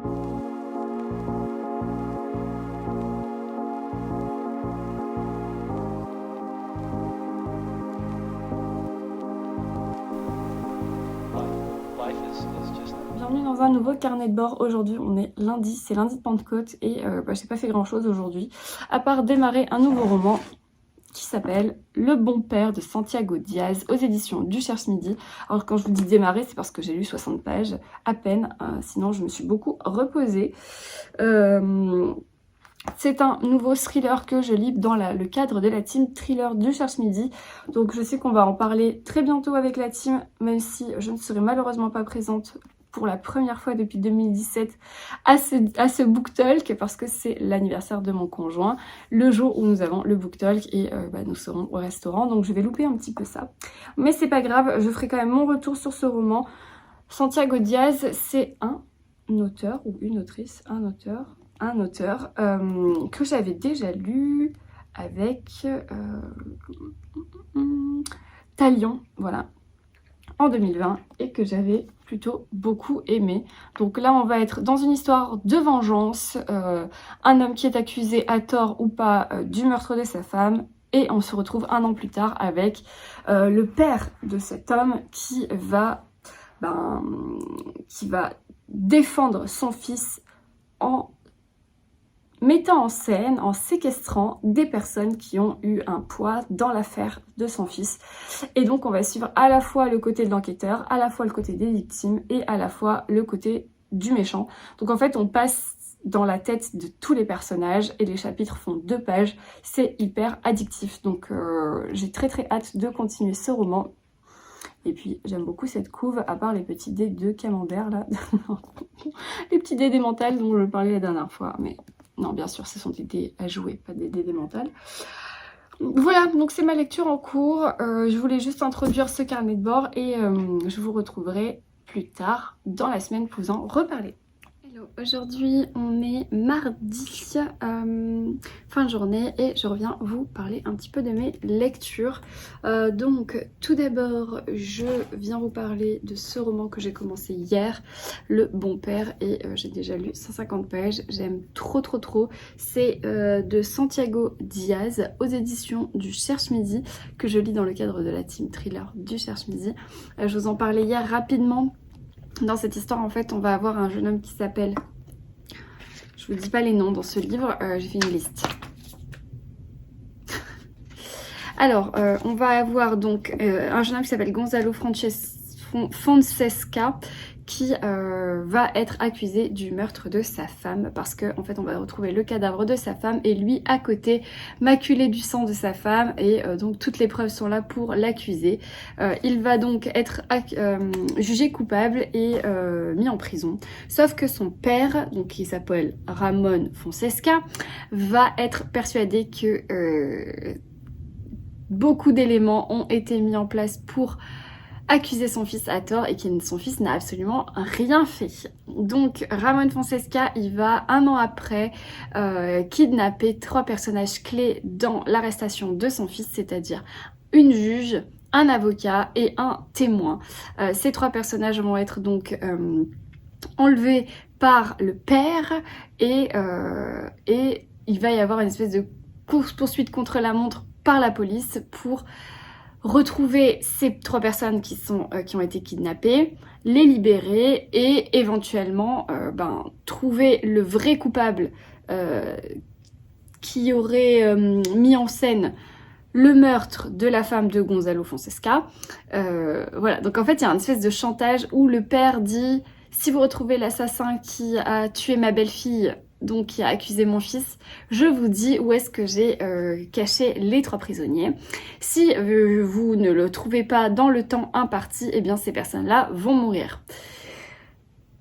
Bienvenue dans un nouveau carnet de bord. Aujourd'hui on est lundi, c'est lundi de Pentecôte et j'ai pas fait grand chose aujourd'hui à part démarrer un nouveau roman qui s'appelle Le bon père de Santiago Diaz aux éditions du Cherche-Midi. Alors quand je vous dis démarrer, c'est parce que j'ai lu 60 pages à peine, sinon je me suis beaucoup reposée. C'est un nouveau thriller que je lis dans le cadre de la team thriller du Cherche-Midi. Donc je sais qu'on va en parler très bientôt avec la team, même si je ne serai malheureusement pas présente pour la première fois depuis 2017 à ce book talk, parce que c'est l'anniversaire de mon conjoint, le jour où nous avons le book talk, et nous serons au restaurant, donc je vais louper un petit peu ça. Mais c'est pas grave, je ferai quand même mon retour sur ce roman. Santiago Diaz, c'est un auteur, ou une autrice, un auteur que j'avais déjà lu avec Talion, voilà, en 2020, et que j'avais plutôt beaucoup aimé. Donc là on va être dans une histoire de vengeance, un homme qui est accusé à tort ou pas du meurtre de sa femme, et on se retrouve un an plus tard avec le père de cet homme qui va défendre son fils en mettant en scène, en séquestrant des personnes qui ont eu un poids dans l'affaire de son fils. Et donc on va suivre à la fois le côté de l'enquêteur, à la fois le côté des victimes et à la fois le côté du méchant. Donc en fait on passe dans la tête de tous les personnages et les chapitres font 2 pages. C'est hyper addictif, donc j'ai très hâte de continuer ce roman. Et puis j'aime beaucoup cette couve, à part les petits dés de camembert là. Les petits dés mentales dont je parlais la dernière fois, mais non, bien sûr, ce sont des dés à jouer, pas des dés mentales. Voilà, donc c'est ma lecture en cours. Je voulais juste introduire ce carnet de bord et je vous retrouverai plus tard dans la semaine pour vous en reparler. Hello, aujourd'hui on est mardi, fin de journée, et je reviens vous parler un petit peu de mes lectures. Donc tout d'abord je viens vous parler de ce roman que j'ai commencé hier, Le bon père, et j'ai déjà lu 150 pages, j'aime trop. C'est de Santiago Diaz aux éditions du Cherche-Midi, que je lis dans le cadre de la team thriller du Cherche-Midi. Je vous en parlais hier rapidement. Dans cette histoire, en fait, on va avoir un jeune homme qui s'appelle... Je vous dis pas les noms dans ce livre, j'ai fait une liste. Alors, on va avoir donc un jeune homme qui s'appelle Gonzalo Fonseca, qui va être accusé du meurtre de sa femme, parce que en fait on va retrouver le cadavre de sa femme et lui à côté, maculé du sang de sa femme, et donc toutes les preuves sont là pour l'accuser. Il va donc être jugé coupable et mis en prison, sauf que son père, donc qui s'appelle Ramon Fonseca, va être persuadé que beaucoup d'éléments ont été mis en place pour accuser son fils à tort et que son fils n'a absolument rien fait. Donc Ramon Fonseca, il va un an après kidnapper 3 personnages clés dans l'arrestation de son fils, c'est-à-dire une juge, un avocat et un témoin. Ces 3 personnages vont être donc enlevés par le père, et il va y avoir une espèce de course-poursuite contre la montre par la police pour retrouver ces 3 personnes qui ont été kidnappées, les libérer et éventuellement trouver le vrai coupable qui aurait mis en scène le meurtre de la femme de Gonzalo Fonseca. Voilà, donc en fait il y a une espèce de chantage où le père dit: si vous retrouvez l'assassin qui a tué ma belle-fille, donc qui a accusé mon fils, je vous dis où est-ce que j'ai caché les 3 prisonniers. Si vous ne le trouvez pas dans le temps imparti, eh bien ces personnes-là vont mourir.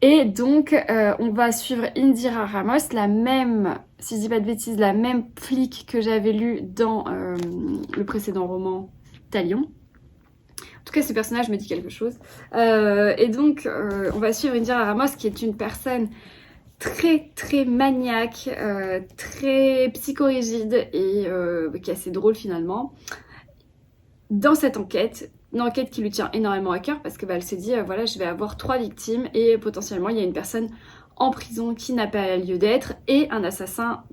Et donc on va suivre Indira Ramos, la même, si je dis pas de bêtises, la même flic que j'avais lu dans le précédent roman Talion. En tout cas, ce personnage me dit quelque chose. Et donc on va suivre Indira Ramos, qui est une personne très maniaque, très psychorigide et qui est assez drôle finalement. Dans cette enquête, une enquête qui lui tient énormément à cœur parce que elle s'est dit voilà, je vais avoir 3 victimes et potentiellement il y a une personne en prison qui n'a pas lieu d'être et un assassin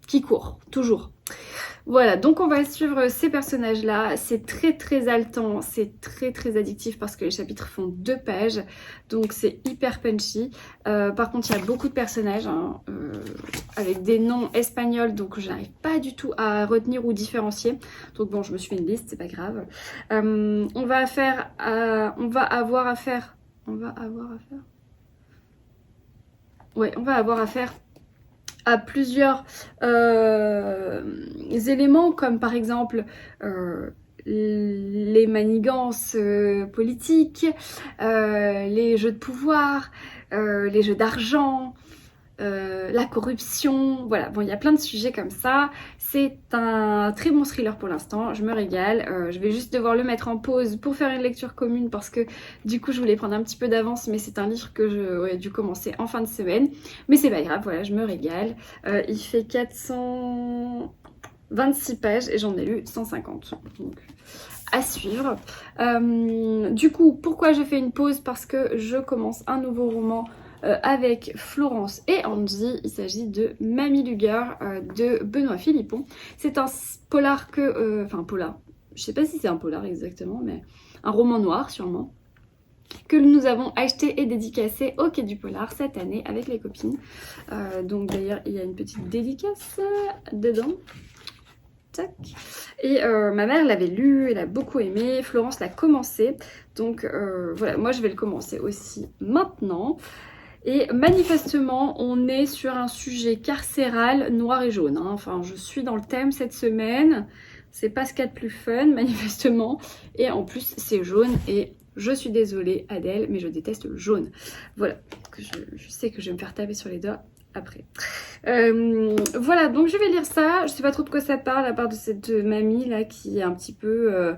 qui court, toujours. Voilà, donc on va suivre ces personnages-là. C'est très haletant, c'est très addictif parce que les chapitres font 2 pages. Donc c'est hyper punchy. Par contre, il y a beaucoup de personnages hein, avec des noms espagnols, donc je n'arrive pas du tout à retenir ou différencier. Donc bon, je me suis fait une liste, c'est pas grave. On va avoir affaire à plusieurs éléments comme par exemple les manigances politiques, les jeux de pouvoir, les jeux d'argent, la corruption, voilà, bon il y a plein de sujets comme ça. C'est un très bon thriller pour l'instant, je me régale. Je vais juste devoir le mettre en pause pour faire une lecture commune parce que du coup je voulais prendre un petit peu d'avance, mais c'est un livre que j'aurais dû commencer en fin de semaine, mais c'est pas grave, voilà, je me régale. Il fait 426 pages et j'en ai lu 150, donc à suivre. Du coup, pourquoi je fais une pause? Parce que je commence un nouveau roman avec Florence et Angie. Il s'agit de Mamie Luger de Benoît Philippon. C'est un polar que... enfin, polar. Je sais pas si c'est un polar exactement, mais un roman noir sûrement. Que nous avons acheté et dédicacé au Quai du Polar cette année avec les copines. Donc d'ailleurs, il y a une petite dédicace dedans. Tac. Et ma mère l'avait lu, elle a beaucoup aimé, Florence l'a commencé. Donc voilà, moi je vais le commencer aussi maintenant. Et manifestement, on est sur un sujet carcéral noir et jaune. Hein. Enfin, je suis dans le thème cette semaine. C'est pas ce qu'il y a de plus fun, manifestement. Et en plus, c'est jaune. Et je suis désolée, Adèle, mais je déteste le jaune. Voilà. Je sais que je vais me faire taper sur les doigts après. Voilà, donc je vais lire ça. Je sais pas trop de quoi ça parle, à part de cette mamie là qui est un petit peu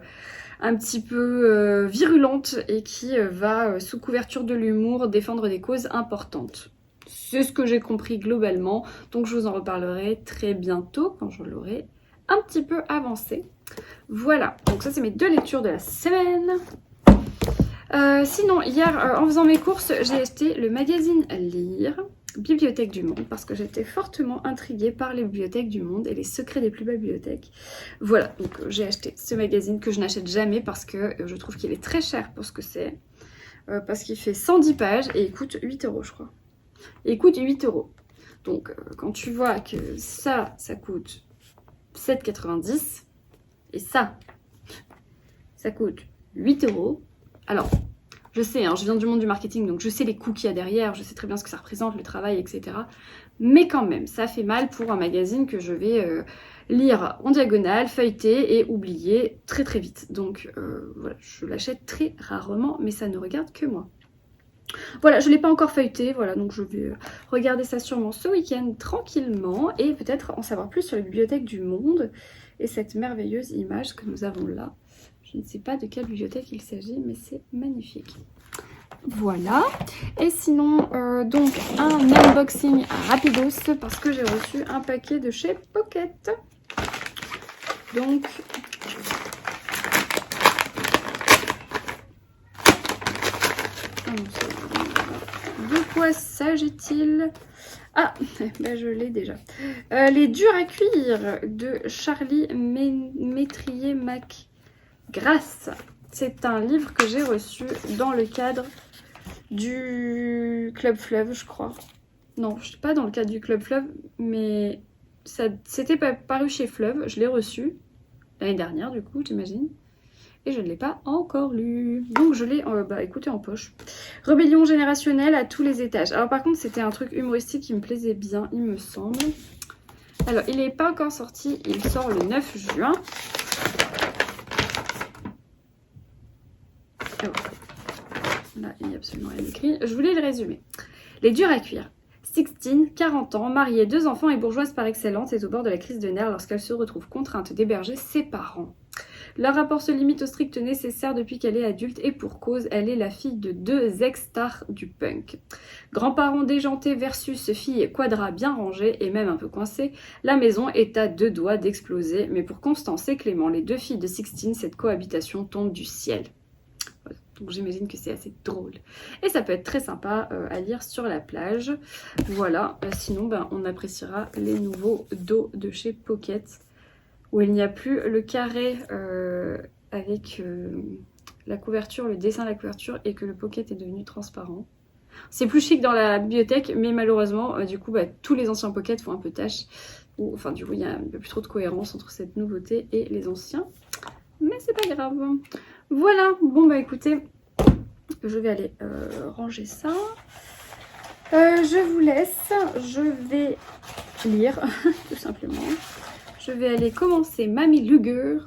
virulente et qui va, sous couverture de l'humour, défendre des causes importantes. C'est ce que j'ai compris globalement, donc je vous en reparlerai très bientôt quand je l'aurai un petit peu avancé. Voilà, donc ça c'est mes 2 lectures de la semaine. Sinon, hier, en faisant mes courses, j'ai acheté le magazine Lire, Bibliothèque du Monde, parce que j'étais fortement intriguée par les bibliothèques du monde et les secrets des plus belles bibliothèques. Voilà, donc j'ai acheté ce magazine que je n'achète jamais parce que je trouve qu'il est très cher pour ce que c'est. Parce qu'il fait 110 pages et il coûte 8 € je crois. Et il coûte 8 €. Donc quand tu vois que ça coûte 7,90 et ça coûte 8 €. Alors, je sais, hein, je viens du monde du marketing, donc je sais les coûts qu'il y a derrière, je sais très bien ce que ça représente, le travail, etc. Mais quand même, ça fait mal pour un magazine que je vais lire en diagonale, feuilleter et oublier très vite. Donc voilà, je l'achète très rarement, mais ça ne regarde que moi. Voilà, je ne l'ai pas encore feuilleté, voilà, donc je vais regarder ça sûrement ce week-end tranquillement et peut-être en savoir plus sur les bibliothèques du monde et cette merveilleuse image que nous avons là. Je ne sais pas de quelle bibliothèque il s'agit, mais c'est magnifique. Voilà. Et sinon, donc un unboxing rapidos parce que j'ai reçu un paquet de chez Pocket. Donc, de quoi s'agit-il? Ah, ben je l'ai déjà. Les durs à cuire de Charlie Métrier-Mac. Grâce, c'est un livre que j'ai reçu dans le cadre du Club Fleuve, je crois. Non, je sais pas dans le cadre du Club Fleuve, mais c'était paru chez Fleuve. Je l'ai reçu l'année dernière, du coup, j'imagine. Et je ne l'ai pas encore lu. Donc je l'ai, écoutez, en poche. Rébellion générationnelle à tous les étages. Alors par contre, c'était un truc humoristique qui me plaisait bien, il me semble. Alors, il n'est pas encore sorti. Il sort le 9 juin. Là, il n'y a absolument rien écrit. Je voulais le résumer. Les durs à cuire. Sixtine, 40 ans, mariée, 2 enfants et bourgeoise par excellence, est au bord de la crise de nerfs lorsqu'elle se retrouve contrainte d'héberger ses parents. Leur rapport se limite au strict nécessaire depuis qu'elle est adulte et pour cause, elle est la fille de 2 ex-stars du punk. Grands-parents déjantés versus fille quadra bien rangée et même un peu coincée, la maison est à 2 doigts d'exploser, mais pour Constance et Clément, les 2 filles de Sixteen, cette cohabitation tombe du ciel. Donc j'imagine que c'est assez drôle. Et ça peut être très sympa à lire sur la plage. Voilà, sinon on appréciera les nouveaux dos de chez Pocket, où il n'y a plus le carré avec la couverture, le dessin de la couverture, et que le Pocket est devenu transparent. C'est plus chic dans la bibliothèque, mais malheureusement, du coup, tous les anciens Pocket font un peu tâche. Enfin, du coup, il n'y a plus trop de cohérence entre cette nouveauté et les anciens. Mais c'est pas grave. Voilà, bon écoutez, je vais aller ranger ça. Je vous laisse, je vais lire, tout simplement. Je vais aller commencer Mamie Luger,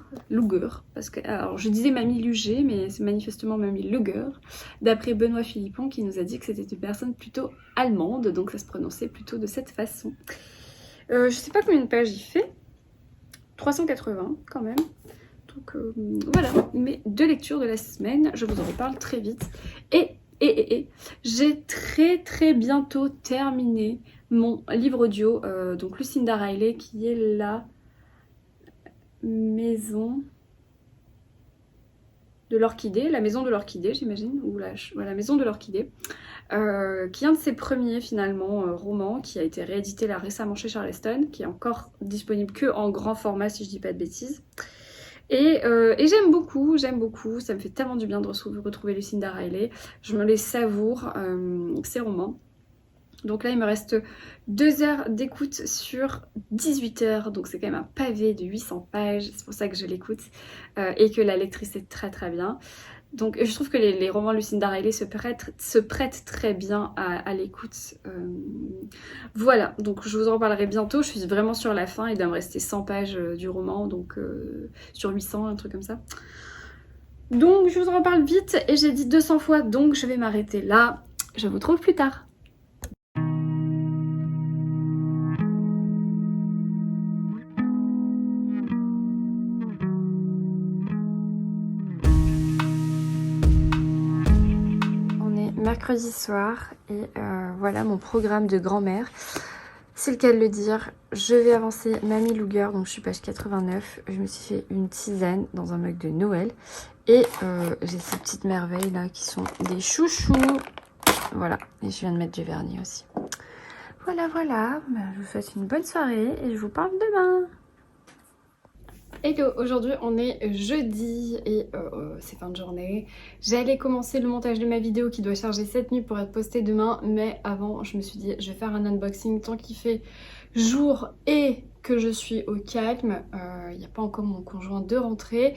parce que, alors je disais Mamie Luger, mais c'est manifestement Mamie Luger, d'après Benoît Philippon qui nous a dit que c'était une personne plutôt allemande, donc ça se prononçait plutôt de cette façon. Je sais pas combien de pages il fait, 380 quand même. Donc voilà, mes 2 lectures de la semaine, je vous en reparle très vite. Et j'ai très bientôt terminé mon livre audio, donc Lucinda Riley, qui est la maison de l'orchidée, j'imagine, ou la maison de l'orchidée, qui est un de ses premiers finalement romans, qui a été réédité là récemment chez Charleston, qui est encore disponible que en grand format si je dis pas de bêtises. Et j'aime beaucoup, ça me fait tellement du bien de retrouver Lucinda Riley. Je me les savoure, ces romans. Donc là, il me reste 2 heures d'écoute sur 18 heures. Donc c'est quand même un pavé de 800 pages. C'est pour ça que je l'écoute. Et que la lectrice est très bien. Donc je trouve que les romans de Lucinda Riley se prêtent très bien à l'écoute. Voilà, donc je vous en reparlerai bientôt. Je suis vraiment sur la fin. Il doit me rester 100 pages du roman. Donc sur 800, un truc comme ça. Donc je vous en reparle vite. Et j'ai dit 200 fois, donc je vais m'arrêter là. Je vous retrouve plus tard. Mercredi soir et voilà mon programme de grand-mère. C'est le cas de le dire, je vais avancer Mamie Luger, donc je suis page 89. Je me suis fait une tisane dans un mug de Noël et j'ai ces petites merveilles là qui sont des chouchous. Voilà, et je viens de mettre du vernis aussi. Voilà, je vous souhaite une bonne soirée et je vous parle demain. Hello, aujourd'hui on est jeudi et c'est fin de journée. J'allais commencer le montage de ma vidéo qui doit charger cette nuit pour être postée demain, mais avant je me suis dit je vais faire un unboxing tant qu'il fait jour et que je suis au calme. Il n'y a pas encore mon conjoint de rentrée.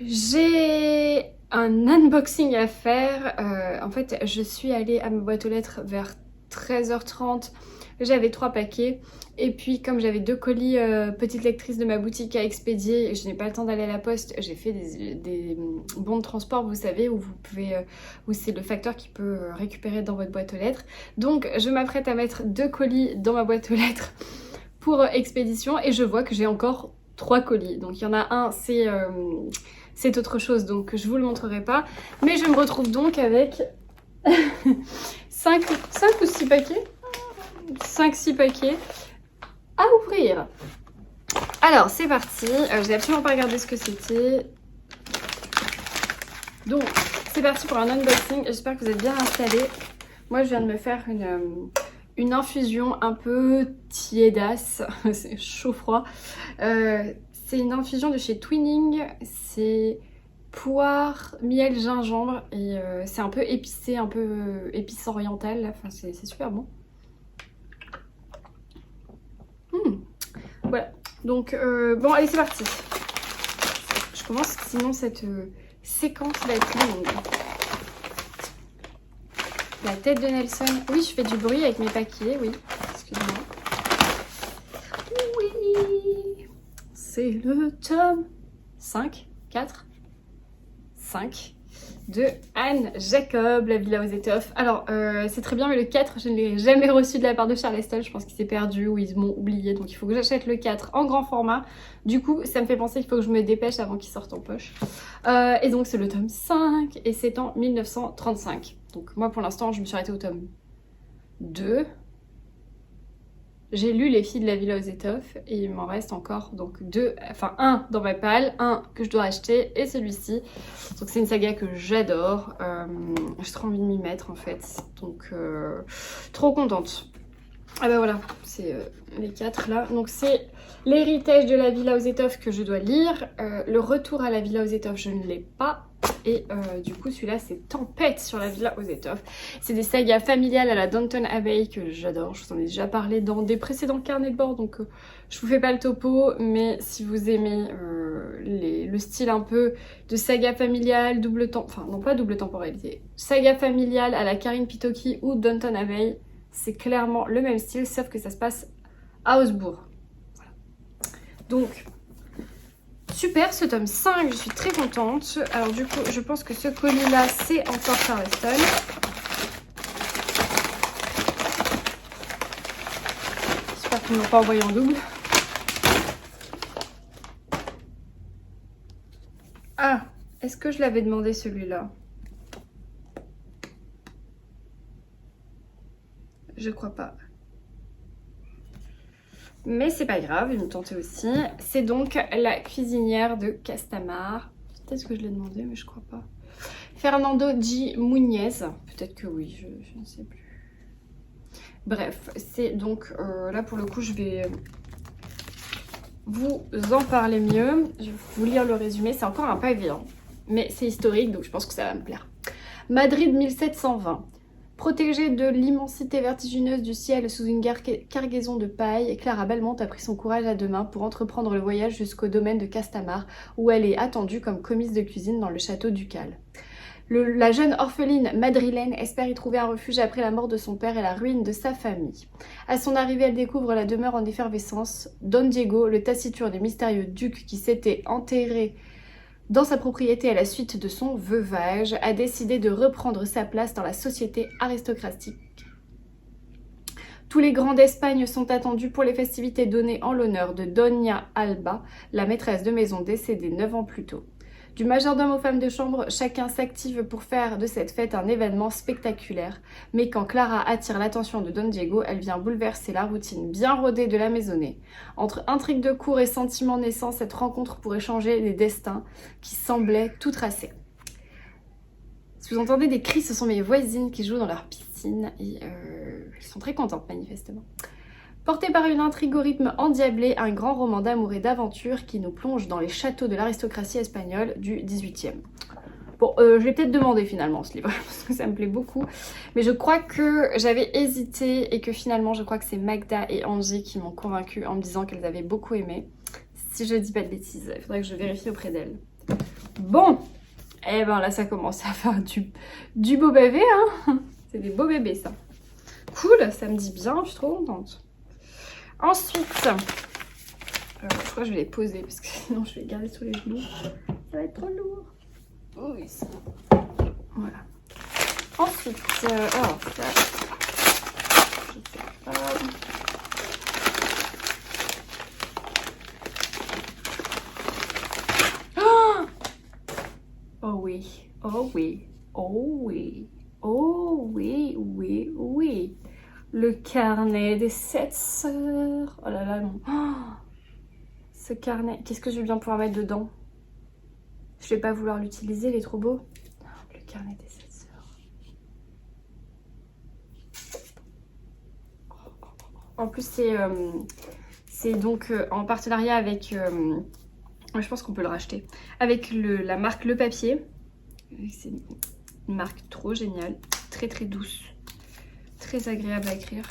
J'ai un unboxing à faire. En fait je suis allée à ma boîte aux lettres vers 13h30. J'avais 3 paquets et puis comme j'avais 2 colis petite lectrice de ma boutique à expédier et je n'ai pas le temps d'aller à la poste, j'ai fait des bons de transport, vous savez, où vous pouvez, où c'est le facteur qui peut récupérer dans votre boîte aux lettres. Donc je m'apprête à mettre 2 colis dans ma boîte aux lettres pour expédition et je vois que j'ai encore 3 colis. Donc il y en a un, c'est autre chose, donc je vous le montrerai pas. Mais je me retrouve donc avec 5 ou 6 paquets. 5-6 paquets à ouvrir. Alors c'est parti, j'ai absolument pas regardé ce que c'était. Donc c'est parti pour un unboxing, j'espère que vous êtes bien installés. Moi je viens de me faire une infusion un peu tiédasse, c'est chaud-froid. C'est une infusion de chez Twinning, c'est poire, miel, gingembre et c'est un peu épicé, un peu épice orientale, enfin c'est super bon. Voilà, donc bon allez c'est parti. Je commence sinon cette séquence va être longue. La tête de Nelson. Oui, je fais du bruit avec mes paquets, oui. Excusez-moi. Oui. C'est le tome 5, 4, 5. de Anne Jacob, La Villa aux Étoffes. Alors c'est très bien mais le 4 je ne l'ai jamais reçu de la part de Charleston, je pense qu'il s'est perdu ou ils m'ont oublié, donc il faut que j'achète le 4 en grand format. Du coup ça me fait penser qu'il faut que je me dépêche avant qu'il sorte en poche. Et donc c'est le tome 5 et c'est en 1935. Donc moi pour l'instant je me suis arrêtée au tome 2. J'ai lu Les filles de la Villa aux Étoffes et il m'en reste encore donc un dans ma palle, un que je dois acheter et celui-ci. Donc c'est une saga que j'adore, j'ai trop envie de m'y mettre en fait, donc trop contente. Ah bah voilà, c'est les 4 là. Donc c'est L'héritage de la Villa aux Étoffes que je dois lire, Le retour à la Villa aux Étoffes je ne l'ai pas. Et du coup celui-là c'est Tempête sur la Villa aux Étoffes. C'est des sagas familiales à la Downton Abbey que j'adore. Je vous en ai déjà parlé dans des précédents carnets de bord, donc je vous fais pas le topo. Mais si vous aimez le style un peu de saga familiale, enfin non pas double temporalité, saga familiale à la Karine Pitoki ou Downton Abbey, c'est clairement le même style sauf que ça se passe à Augsbourg. Voilà. Donc super ce tome 5, je suis très contente. Alors du coup, je pense que ce colis-là, c'est encore Charleston. J'espère qu'ils ne l'ont pas envoyé en double. Ah, est-ce que je l'avais demandé celui-là? Je crois pas. Mais c'est pas grave, ils me tentaient aussi. C'est donc La cuisinière de Castamar. Peut-être que je l'ai demandé, mais je crois pas. Fernando G. Muñez. Peut-être que oui, je ne sais plus. Bref, c'est donc là pour le coup, je vais vous en parler mieux. Je vais vous lire le résumé. C'est encore un pavé, hein, mais c'est historique, donc je pense que ça va me plaire. Madrid 1720. Protégée de l'immensité vertigineuse du ciel sous une cargaison de paille, Clara Belmont a pris son courage à deux mains pour entreprendre le voyage jusqu'au domaine de Castamar, où elle est attendue comme commise de cuisine dans le château ducal. La jeune orpheline madrilène espère y trouver un refuge après la mort de son père et la ruine de sa famille. À son arrivée, elle découvre la demeure en effervescence. Don Diego, le taciturne et mystérieux duc qui s'était enterré dans sa propriété à la suite de son veuvage, a décidé de reprendre sa place dans la société aristocratique. Tous les grands d'Espagne sont attendus pour les festivités données en l'honneur de Doña Alba, la maîtresse de maison décédée 9 ans plus tôt. Du majordome aux femmes de chambre, chacun s'active pour faire de cette fête un événement spectaculaire. Mais quand Clara attire l'attention de Don Diego, elle vient bouleverser la routine bien rodée de la maisonnée. Entre intrigues de cour et sentiments naissants, cette rencontre pourrait changer les destins qui semblaient tout tracés. Si vous entendez des cris, ce sont mes voisines qui jouent dans leur piscine et elles sont très contentes manifestement. Porté par une intrigue au rythme endiablé, un grand roman d'amour et d'aventure qui nous plonge dans les châteaux de l'aristocratie espagnole du XVIIIe. Bon, je vais peut-être demander finalement ce livre, parce que ça me plaît beaucoup. Mais je crois que j'avais hésité et que finalement, je crois que c'est Magda et Angie qui m'ont convaincue en me disant qu'elles avaient beaucoup aimé. Si je dis pas de bêtises, il faudrait que je vérifie auprès d'elles. Bon, et ben là, ça commence à faire du beau bébé, hein. C'est des beaux bébés, ça. Cool, ça me dit bien, je suis trop contente. Ensuite, je crois que je vais les poser parce que sinon je vais les garder sous les genoux. Ça va être trop lourd. Oui, ça. Voilà. Ensuite, ça, je sais pas. Oh oui, oh oui, oh oui, oh oui, oui, oui. Le carnet des 7 sœurs. Oh là là, non. Oh, ce carnet, qu'est-ce que je vais bien pouvoir mettre dedans? Je vais pas vouloir l'utiliser, il est trop beau. Le carnet des 7 sœurs. En plus, c'est donc en partenariat avec... je pense qu'on peut le racheter. Avec la marque Le Papier. C'est une marque trop géniale. Très très douce. Très agréable à écrire.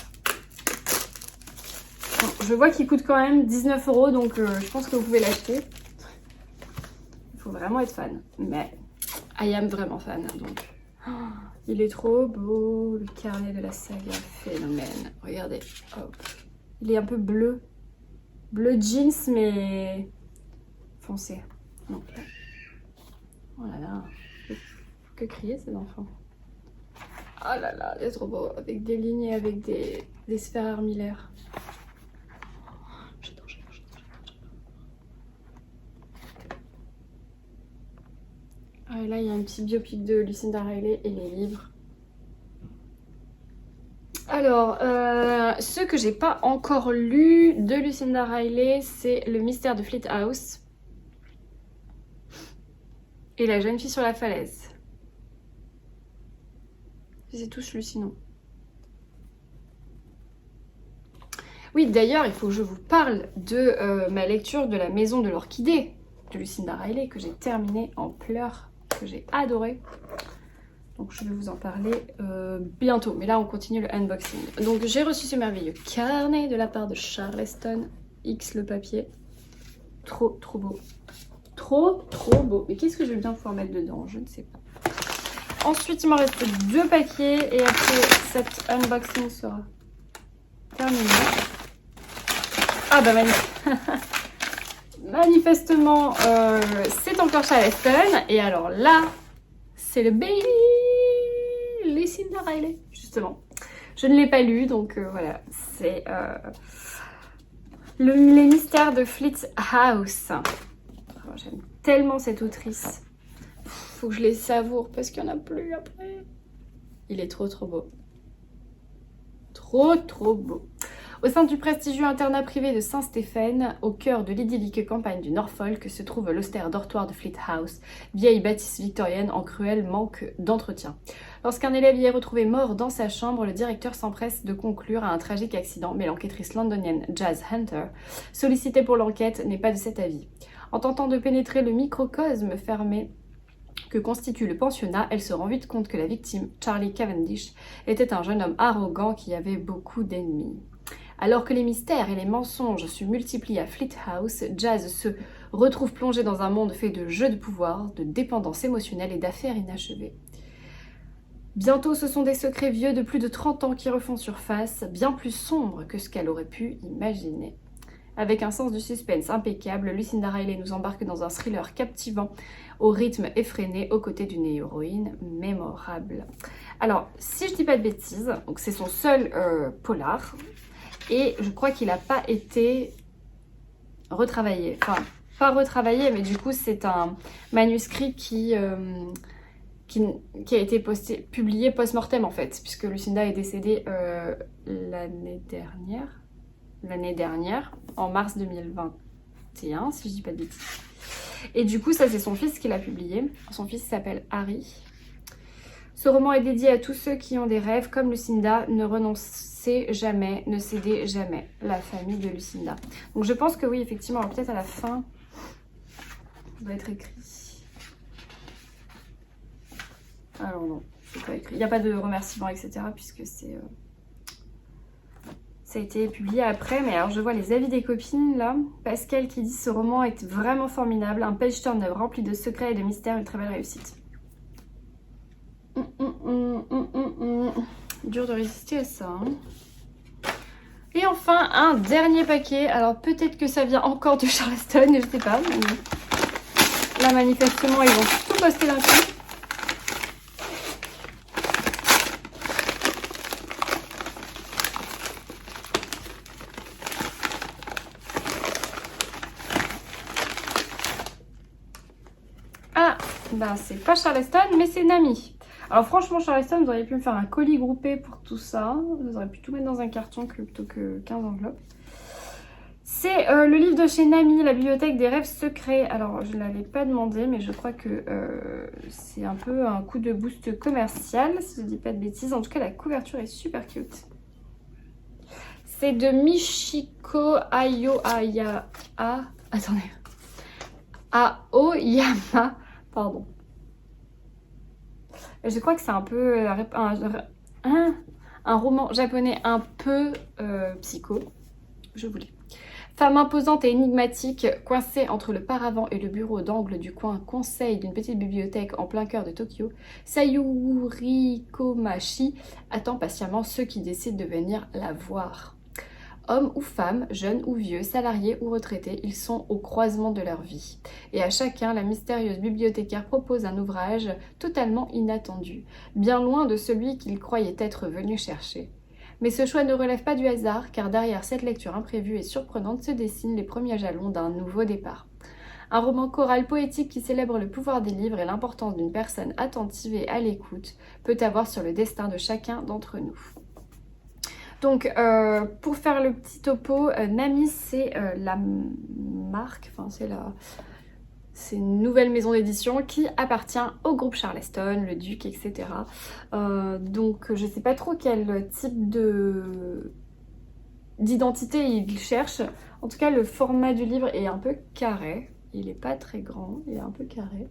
Bon, je vois qu'il coûte quand même 19 €, donc je pense que vous pouvez l'acheter. Il faut vraiment être fan. Mais I am vraiment fan. Donc, il est trop beau. Le carnet de la saga Phénomène. Regardez. Hop. Il est un peu bleu. Bleu jeans, mais foncé. Donc là. Oh là là. que crier ces enfants. Oh là là, c'est trop beau, avec des lignes et avec des sphères armillaires. J'adore. Ah, là, il y a un petit biopic de Lucinda Riley et les livres. Alors, ce que j'ai pas encore lu de Lucinda Riley, c'est Le mystère de Fleet House et La jeune fille sur la falaise. C'est tous lu sinon. Oui, d'ailleurs, il faut que je vous parle de ma lecture de La maison de l'orchidée de Lucinda Riley que j'ai terminée en pleurs, que j'ai adoré. Donc je vais vous en parler bientôt. Mais là, on continue le unboxing. Donc j'ai reçu ce merveilleux carnet de la part de Charleston X le papier. Trop beau. Trop beau. Mais qu'est-ce que je vais bien pouvoir mettre dedans? Je ne sais pas. Ensuite, il m'en reste 2 paquets. Et après, cet unboxing sera terminé. Ah bah manifestement, c'est encore Charleston. Et alors là, c'est le baby Lucinda Riley, justement. Je ne l'ai pas lu, donc voilà. C'est les mystères de Fleet House. Oh, j'aime tellement cette autrice. Faut que je les savoure parce qu'il n'y en a plus après. Il est trop beau. Trop beau. Au sein du prestigieux internat privé de Saint-Stéphane, au cœur de l'idyllique campagne du Norfolk, se trouve l'austère dortoir de Fleet House, vieille bâtisse victorienne en cruel manque d'entretien. Lorsqu'un élève y est retrouvé mort dans sa chambre, le directeur s'empresse de conclure à un tragique accident, mais l'enquêtrice londonienne Jazz Hunter, sollicitée pour l'enquête, n'est pas de cet avis. En tentant de pénétrer le microcosme fermé que constitue le pensionnat, elle se rend vite compte que la victime, Charlie Cavendish, était un jeune homme arrogant qui avait beaucoup d'ennemis. Alors que les mystères et les mensonges se multiplient à Fleet House, Jazz se retrouve plongée dans un monde fait de jeux de pouvoir, de dépendance émotionnelle et d'affaires inachevées. Bientôt, ce sont des secrets vieux de plus de 30 ans qui refont surface, bien plus sombres que ce qu'elle aurait pu imaginer. Avec un sens du suspense impeccable, Lucinda Riley nous embarque dans un thriller captivant, au rythme effréné, aux côtés d'une héroïne mémorable. Alors, si je dis pas de bêtises, donc c'est son seul polar, et je crois qu'il n'a pas été retravaillé. Enfin, pas retravaillé, mais du coup, c'est un manuscrit qui a été publié post-mortem, en fait, puisque Lucinda est décédée l'année dernière, en mars 2021, si je dis pas de bêtises. Et du coup, ça, c'est son fils qui l'a publié. Son fils s'appelle Harry. Ce roman est dédié à tous ceux qui ont des rêves comme Lucinda, ne renoncez jamais, ne cédez jamais. La famille de Lucinda. Donc je pense que oui, effectivement, peut-être à la fin, ça doit être écrit. Alors non, c'est pas écrit. Il n'y a pas de remerciements, etc. puisque c'est... Ça a été publié après, mais alors je vois les avis des copines là. Pascal qui dit ce roman est vraiment formidable, un page turner rempli de secrets et de mystères, une très belle réussite. Dur de résister à ça. Hein. Et enfin, un dernier paquet. Alors peut-être que ça vient encore de Charleston, je sais pas. Mais là, manifestement, ils vont tout poster d'un coup. Ah, bah c'est pas Charleston, mais c'est Nami. Alors franchement, Charleston, vous auriez pu me faire un colis groupé pour tout ça. Vous auriez pu tout mettre dans un carton plutôt que 15 enveloppes. C'est le livre de chez Nami, la bibliothèque des rêves secrets. Alors, je ne l'avais pas demandé, mais je crois que c'est un peu un coup de boost commercial, si je ne dis pas de bêtises. En tout cas, la couverture est super cute. C'est de Michiko Aoyama. Attendez. Aoyama. Pardon. Je crois que c'est un peu un roman japonais un peu psycho. Je vous lis. Femme imposante et énigmatique, coincée entre le paravent et le bureau d'angle du coin conseil d'une petite bibliothèque en plein cœur de Tokyo, Sayuri Komachi attend patiemment ceux qui décident de venir la voir. Hommes ou femmes, jeunes ou vieux, salariés ou retraités, ils sont au croisement de leur vie. Et à chacun, la mystérieuse bibliothécaire propose un ouvrage totalement inattendu, bien loin de celui qu'il croyait être venu chercher. Mais ce choix ne relève pas du hasard, car derrière cette lecture imprévue et surprenante se dessinent les premiers jalons d'un nouveau départ. Un roman choral poétique qui célèbre le pouvoir des livres et l'importance d'une personne attentive et à l'écoute peut avoir sur le destin de chacun d'entre nous. Donc, pour faire le petit topo, Nami, c'est la marque, enfin c'est une nouvelle maison d'édition qui appartient au groupe Charleston, le Duc, etc. Donc, je sais pas trop quel type d'identité il cherche. En tout cas, le format du livre est un peu carré. Il est pas très grand, il est un peu carré.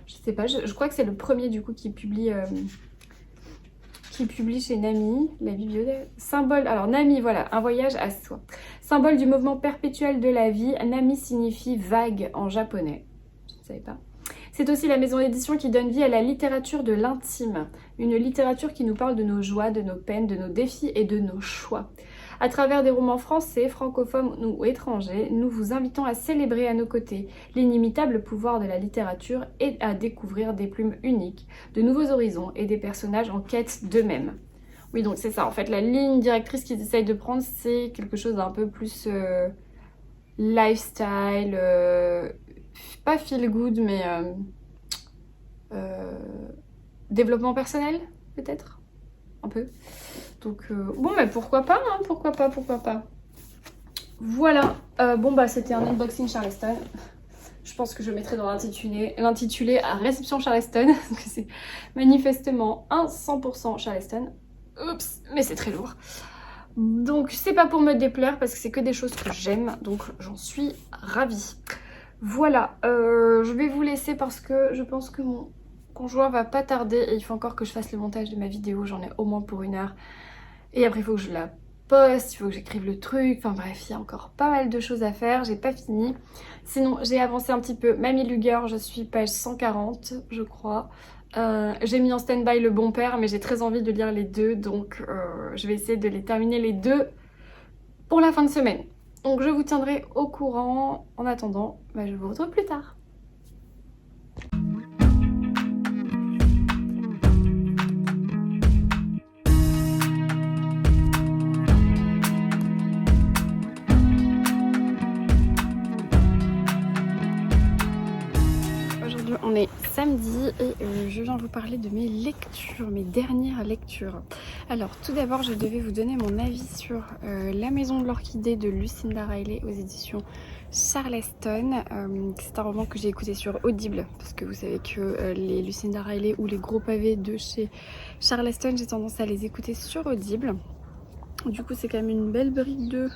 Je sais pas, je crois que c'est le premier du coup qui publie chez Nami, la bibliothèque. Symbole, alors Nami, voilà, un voyage à soi. Symbole du mouvement perpétuel de la vie, Nami signifie vague en japonais. Je ne savais pas. C'est aussi la maison d'édition qui donne vie à la littérature de l'intime. Une littérature qui nous parle de nos joies, de nos peines, de nos défis et de nos choix. À travers des romans français, francophones ou étrangers, nous vous invitons à célébrer à nos côtés l'inimitable pouvoir de la littérature et à découvrir des plumes uniques, de nouveaux horizons et des personnages en quête d'eux-mêmes. Oui, donc c'est ça, en fait, la ligne directrice qu'ils essayent de prendre, c'est quelque chose d'un peu plus lifestyle, pas feel good, mais développement personnel, peut-être, un peu. Donc bon, mais pourquoi pas, hein, pourquoi pas. Voilà, bon bah c'était un unboxing Charleston. Je pense que je mettrai dans l'intitulé à réception Charleston, parce que c'est manifestement un 100% Charleston. Oups, mais c'est très lourd. Donc c'est pas pour me déplaire, parce que c'est que des choses que j'aime, donc j'en suis ravie. Voilà, je vais vous laisser parce que je pense que mon conjoint va pas tarder et il faut encore que je fasse le montage de ma vidéo, j'en ai au moins pour 1 heure. Et après il faut que je la poste, il faut que j'écrive le truc, enfin bref, il y a encore pas mal de choses à faire, j'ai pas fini. Sinon j'ai avancé un petit peu, Mamie Luger, je suis page 140 je crois. J'ai mis en stand-by Le Bon Père, mais j'ai très envie de lire les deux, donc je vais essayer de les terminer les deux pour la fin de semaine. Donc je vous tiendrai au courant. En attendant, bah, je vous retrouve plus tard. Aujourd'hui on est samedi et je viens vous parler de mes lectures, mes dernières lectures. Alors tout d'abord je devais vous donner mon avis sur La Maison de l'Orchidée de Lucinda Riley aux éditions Charleston. C'est un roman que j'ai écouté sur Audible parce que vous savez que les Lucinda Riley ou les gros pavés de chez Charleston, j'ai tendance à les écouter sur Audible. Du coup c'est quand même une belle brique de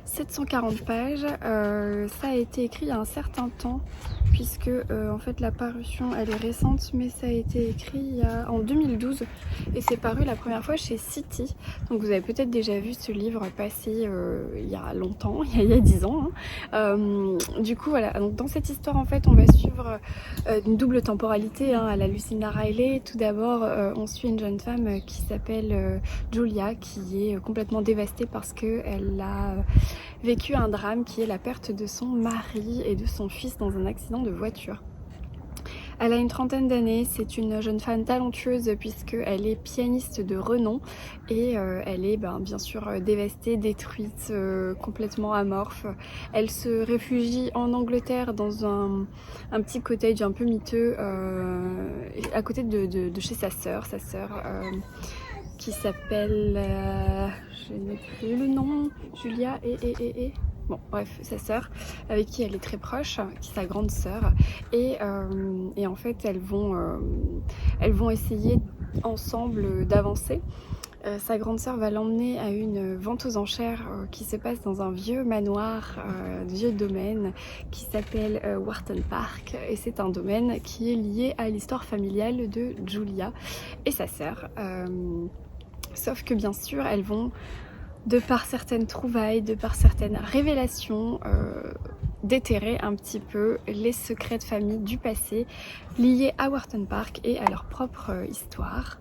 740 pages. Ça a été écrit il y a un certain temps puisque en fait la parution elle est récente, mais ça a été écrit en 2012 et c'est paru la première fois chez City. Donc vous avez peut-être déjà vu ce livre passer il y a longtemps, il y a 10 ans. Hein. Du coup voilà, donc dans cette histoire en fait on va suivre une double temporalité à la Lucinda Riley. Tout d'abord on suit une jeune femme qui s'appelle Julia, qui est complètement dévastée parce qu'elle a vécu un drame qui est la perte de son mari et de son fils dans un accident de voiture. Elle a une trentaine d'années, c'est une jeune femme talentueuse puisqu'elle est pianiste de renom et elle est bien sûr dévastée, détruite, complètement amorphe. Elle se réfugie en Angleterre dans un petit cottage un peu miteux à côté de chez sa sœur qui s'appelle, je n'ai plus le nom, Julia bon bref, sa sœur avec qui elle est très proche, qui est sa grande sœur, et en fait elles vont essayer ensemble d'avancer. Sa grande sœur va l'emmener à une vente aux enchères qui se passe dans un vieux manoir, vieux domaine qui s'appelle Wharton Park, et c'est un domaine qui est lié à l'histoire familiale de Julia et sa sœur. Sauf que bien sûr elles vont, de par certaines trouvailles, de par certaines révélations, déterrer un petit peu les secrets de famille du passé liés à Wharton Park et à leur propre histoire.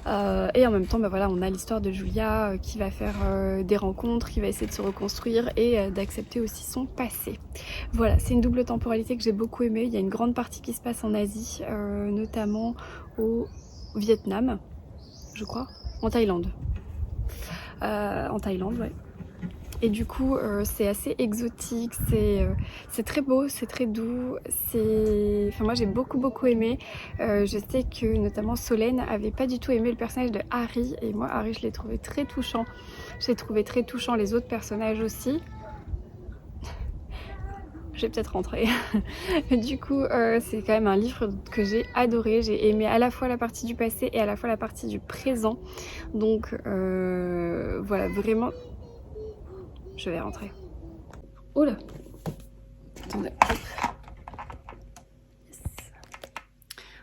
Et en même temps, bah voilà, on a l'histoire de Julia qui va faire des rencontres, qui va essayer de se reconstruire et d'accepter aussi son passé. Voilà, c'est une double temporalité que j'ai beaucoup aimée. Il y a une grande partie qui se passe en Asie, notamment au Vietnam, je crois, en Thaïlande. En Thaïlande, ouais. Et du coup, c'est assez exotique, c'est très beau, c'est très doux, enfin, moi j'ai beaucoup aimé. Je sais que notamment Solène avait pas du tout aimé le personnage de Harry, et moi Harry je l'ai trouvé très touchant. J'ai trouvé très touchant les autres personnages aussi. Je vais peut-être rentrer. Du coup, c'est quand même un livre que j'ai adoré. J'ai aimé à la fois la partie du passé et à la fois la partie du présent. Donc voilà, vraiment... Je vais rentrer. Oula. Attendez. Yes.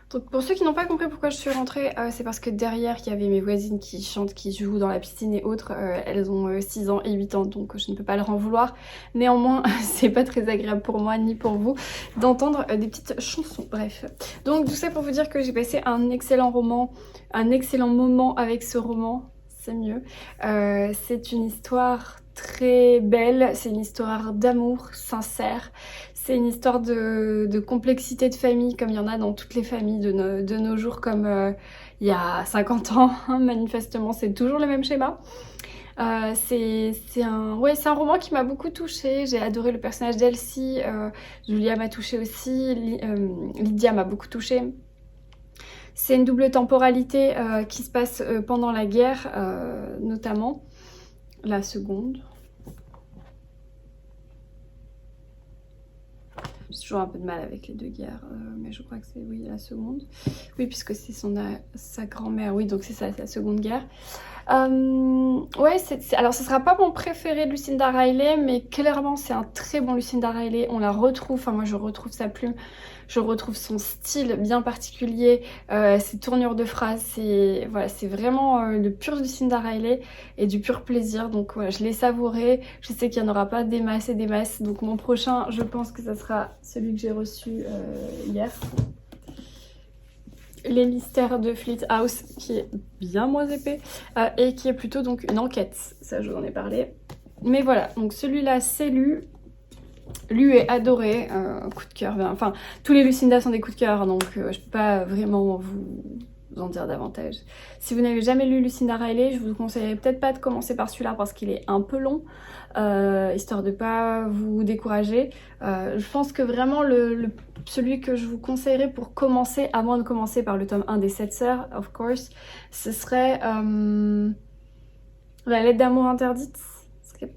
Donc pour ceux qui n'ont pas compris pourquoi je suis rentrée, c'est parce que derrière il y avait mes voisines qui chantent, qui jouent dans la piscine et autres. Elles ont 6 ans et 8 ans, donc je ne peux pas leur en vouloir. Néanmoins, c'est pas très agréable pour moi ni pour vous d'entendre des petites chansons. Bref. Donc tout ça pour vous dire que j'ai passé un excellent roman, un excellent moment avec ce roman. C'est mieux. C'est une histoire très belle, c'est une histoire d'amour sincère, c'est une histoire de complexité de famille comme il y en a dans toutes les familles de nos jours, comme il y a 50 ans, hein, manifestement c'est toujours le même schéma. C'est un roman qui m'a beaucoup touchée, j'ai adoré le personnage d'Elsie, Julia m'a touchée aussi, Lydia m'a beaucoup touchée. C'est une double temporalité qui se passe pendant la guerre, notamment la seconde. J'ai toujours un peu de mal avec les deux guerres, mais je crois que c'est oui la seconde. Oui, puisque c'est sa grand-mère, oui, donc c'est ça, c'est la seconde guerre. Ouais, alors ce sera pas mon préféré de Lucinda Riley, mais clairement c'est un très bon Lucinda Riley. On la retrouve, enfin moi je retrouve sa plume, je retrouve son style bien particulier, ses tournures de phrases, voilà, c'est vraiment le pur Lucinda Riley et du pur plaisir. Donc voilà, je l'ai savouré. Je sais qu'il n'y en aura pas des masses et des masses. Donc mon prochain, je pense que ça sera celui que j'ai reçu hier. Les mystères de Fleet House, qui est bien moins épais et qui est plutôt donc une enquête, ça je vous en ai parlé. Mais voilà, donc celui-là c'est lu et adoré, coup de cœur, enfin tous les Lucinda sont des coups de cœur, donc je peux pas vraiment vous en dire davantage. Si vous n'avez jamais lu Lucinda Riley, je vous conseillerais peut-être pas de commencer par celui-là parce qu'il est un peu long, histoire de pas vous décourager. Je pense que vraiment celui que je vous conseillerais pour commencer, à moins de commencer par le tome 1 des 7 sœurs, of course, ce serait La lettre d'amour interdite,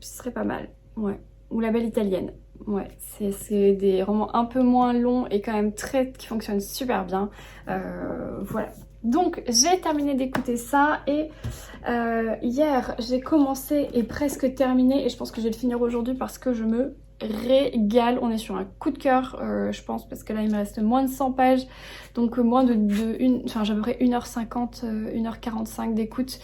ce serait pas mal, ouais, ou La belle italienne. Ouais, c'est des romans un peu moins longs et quand même qui fonctionnent super bien. Voilà. Donc j'ai terminé d'écouter ça et hier j'ai commencé et presque terminé et je pense que je vais le finir aujourd'hui parce que je me régale. On est sur un coup de cœur je pense parce que là il me reste moins de 100 pages donc moins enfin j'ai à peu près 1h50, 1h45 d'écoute.